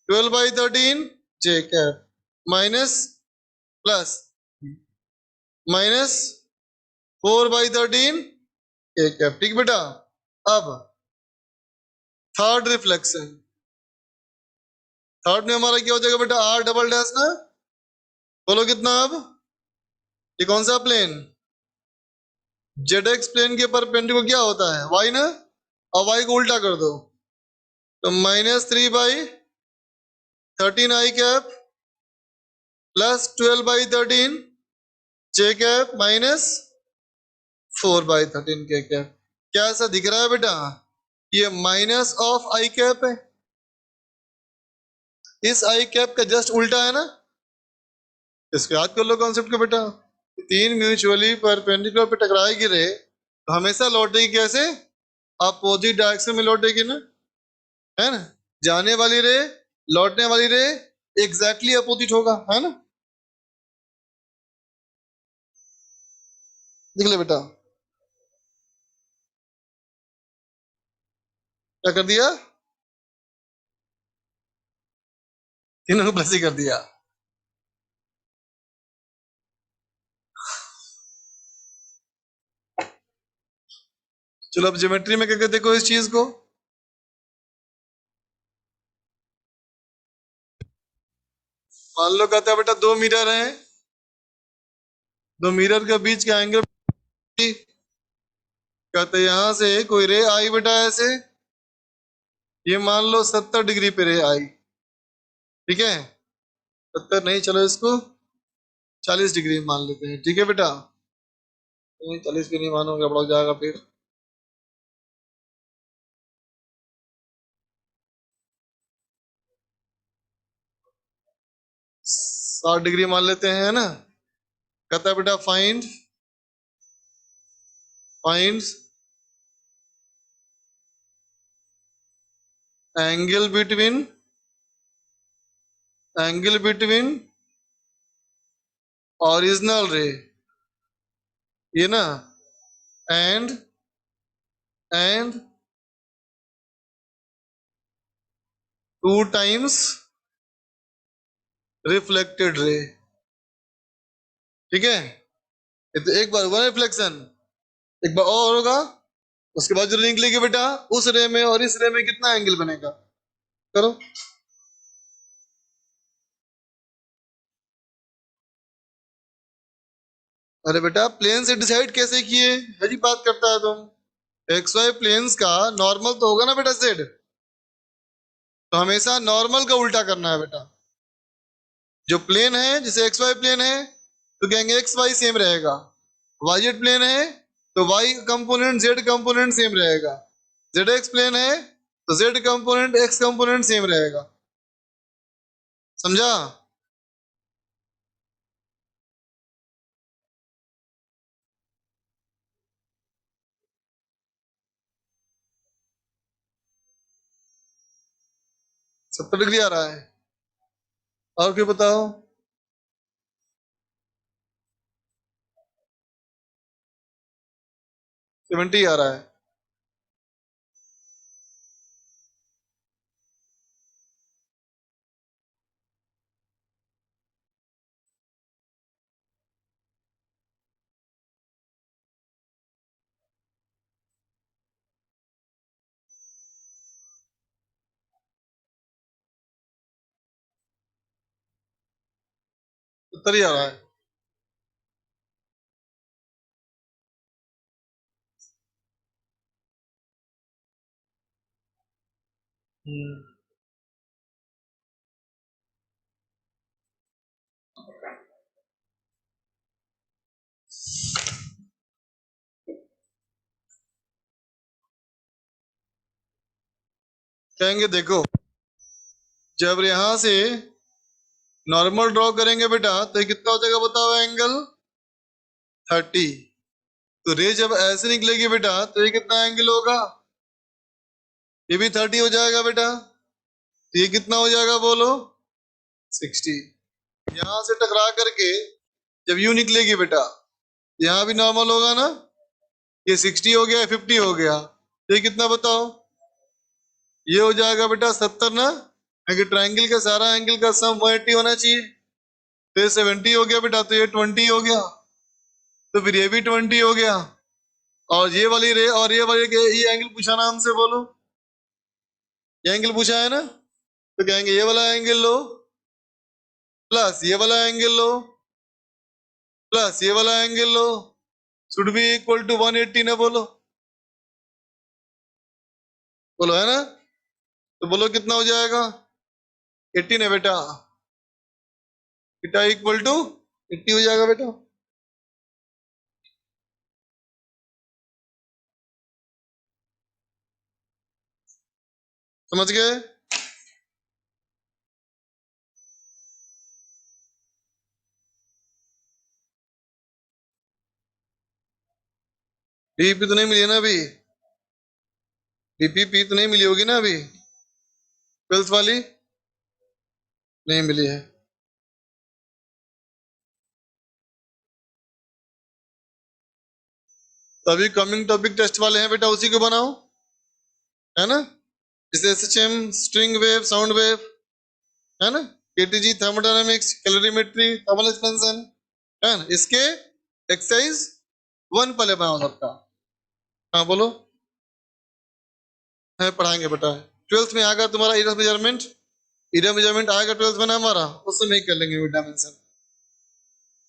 12/13 J cap minus plus -4/13 K cap. ठीक बेटा। अब थर्ड रिफ्लेक्शन, थर्ड में हमारा क्या हो जाएगा बेटा? आर डबल डैश ना, बोलो कितना? अब ये कौन सा प्लेन? जेड एक्स प्लेन के परपेंडिकुलर क्या होता है? वाई ना, और वाई को उल्टा कर दो, तो -3/13 I cap plus 12/13 J cap minus 4/13 K cap. क्या ऐसा दिख रहा है बेटा? ये माइनस ऑफ आई कैप है, इस आई कैप का जस्ट उल्टा है ना। इसको याद कर लो कॉन्सेप्ट को बेटा। तीन म्यूचुअली परपेंडिकुलर पे टकराएगी रे, तो हमेशा लौटेगी कैसे? अपोजिट डायरेक्शन में लौटेगी ना, है ना। जाने वाली रे, लौटने वाली रे एग्जैक्टली अपोजिट होगा, है ना। देख ले बेटा, क्या कर दिया, तीनों को प्लस ही कर दिया। चलो अब ज्योमेट्री में क्या कहते, देखो इस चीज को, मान लो कहता है बेटा दो मिरर है, दो मिरर के बीच का एंगल, कहते हैं यहां से कोई रे आई बेटा ऐसे, ये मान लो 70 डिग्री पे रे आई, ठीक है, 70 नहीं, चलो इसको 40 डिग्री मान लेते हैं, ठीक है बेटा, नहीं 40 भी नहीं मानोगे, बढ़ जाएगा फिर, 60 डिग्री मान लेते हैं, है ना। कहता है बेटा find find angle between original रे, ये ना, and and 2 times reflected ray, ठीक है, ये तो एक बार हुआ रिफ्लेक्शन, एक बार और होगा, उसके बाद जो निकलेगी बेटा उस रे में और इस रे में कितना एंगल बनेगा, करो। अरे बेटा प्लेन से डिसाइड कैसे किए, हरी बात करता है तुम, एक्स वाई प्लेन्स का नॉर्मल तो होगा ना बेटा जेड, तो हमेशा नॉर्मल का उल्टा करना है बेटा, जो प्लेन है जैसे एक्स वाई प्लेन है तो कहेंगे एक्स वाई सेम रहेगा, वाई जेड प्लेन है तो Y component Z component same रहेगा, जेड एक्स प्लेन है तो Z component X component same रहेगा, समझा। सत्तर डिग्री आ रहा है, और क्यों बताओ, 70 आ रहा है, सत्तर ही आ रहा है। कहेंगे देखो, जब यहां से नॉर्मल ड्रॉ करेंगे बेटा तो ये कितना हो जाएगा बताओ एंगल, 30, तो रे जब ऐसे निकलेगी बेटा तो ये कितना एंगल होगा, ये भी 30 हो जाएगा बेटा, तो ये कितना हो जाएगा बोलो, 60, यहां से टकरा करके जब यू निकलेगी बेटा, यहाँ भी नॉर्मल होगा ना, ये 60 हो गया, 50 हो गया, तो ये कितना बताओ, ये हो जाएगा बेटा 70 ना, क्योंकि ट्राइंगल का सारा एंगल का सम 180 होना चाहिए, तो ये 70 हो गया बेटा, तो ये 20 हो गया, तो फिर ये भी 20 हो गया, और ये वाली रे और ये वाली ये एंगल पूछा ना हमसे, बोलो ये एंगल पूछा है ना, तो कहेंगे ये वाला एंगल लो प्लस ये वाला एंगल लो प्लस ये वाला एंगल लो, शुड बी इक्वल टू 180 ना, बोलो बोलो, है ना, तो बोलो कितना हो जाएगा, 80 ना बेटा, बेटा इक्वल टू 80 हो जाएगा बेटा, समझ गए। डीपी तो नहीं मिली है ना अभी, डीपीपी तो नहीं मिली होगी ना अभी, 12th वाली नहीं मिली है। तो अभी कमिंग टॉपिक टेस्ट वाले हैं बेटा, उसी को बनाओ, है ना। जैसे SHM, string wave, sound wave, है ना, KTG, thermodynamics, calorimetry, thermal expansion, है ना। इसके एक्सरसाइज 1 पहले बनाओ सबका। हाँ बोलो, है पढ़ाएंगे बेटा। 12th में आएगा तुम्हारा एरिया मेजरमेंट, एरिया मेजरमेंट आएगा 12th में ना हमारा, उससे नहीं कर लेंगे डायमेंशन।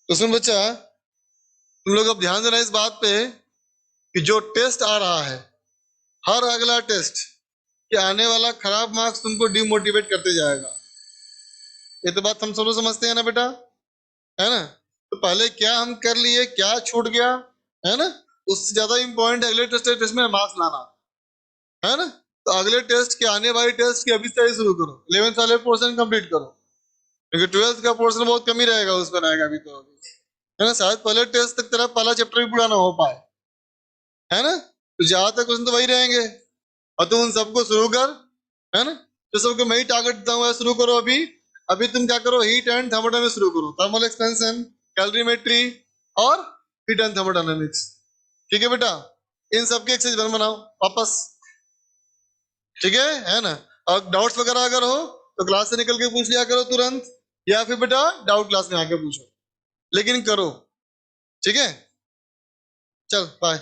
तो सुन बच्चा, तुम लोग अब ध्यान देना इस बात पे कि जो टेस्ट आ रहा है, हर अगला टेस्ट कि आने वाला खराब मार्क्स तुमको डिमोटिवेट करते जाएगा। ये तो बात हम सब लोग समझते हैं ना बेटा, है ना। तो पहले क्या हम कर लिए, क्या छूट गया, है ना, उससे ज्यादा इंपॉर्टेंट अगले टेस्ट में मार्क्स लाना, है ना। तो अगले टेस्ट के, आने वाले टेस्ट की अभी से शुरू करो, 11th वाले पोर्शन कंप्लीट करो, क्योंकि 12th का पोर्शन बहुत कम ही रहेगा, उसमें रहेगा अभी तो, है ना। शायद पहले टेस्ट तक तेरा पहला चैप्टर भी पूरा ना हो पाए, है ना। तो ज्यादातर क्वेश्चन तो वही रहेंगे, और तुम उन सबको शुरू कर, है ना। तो सबको मैं ही टारगेट देता हूँ, शुरू करो अभी। अभी तुम क्या करो, हीट एंड थर्मोडायनेमिक्स शुरू करो, थर्मल एक्सपेंशन, कैलोरीमेट्री और हीट एंड थर्मोडायनेमिक्स। ठीक है बेटा, इन सबके एक्सरसाइज बनाओ वापस, ठीक है ना। और डाउट्स वगैरह अगर हो तो क्लास से निकल के पूछ लिया करो तुरंत, या फिर बेटा डाउट क्लास में आके पूछो, लेकिन करो, ठीक है। चल बाय।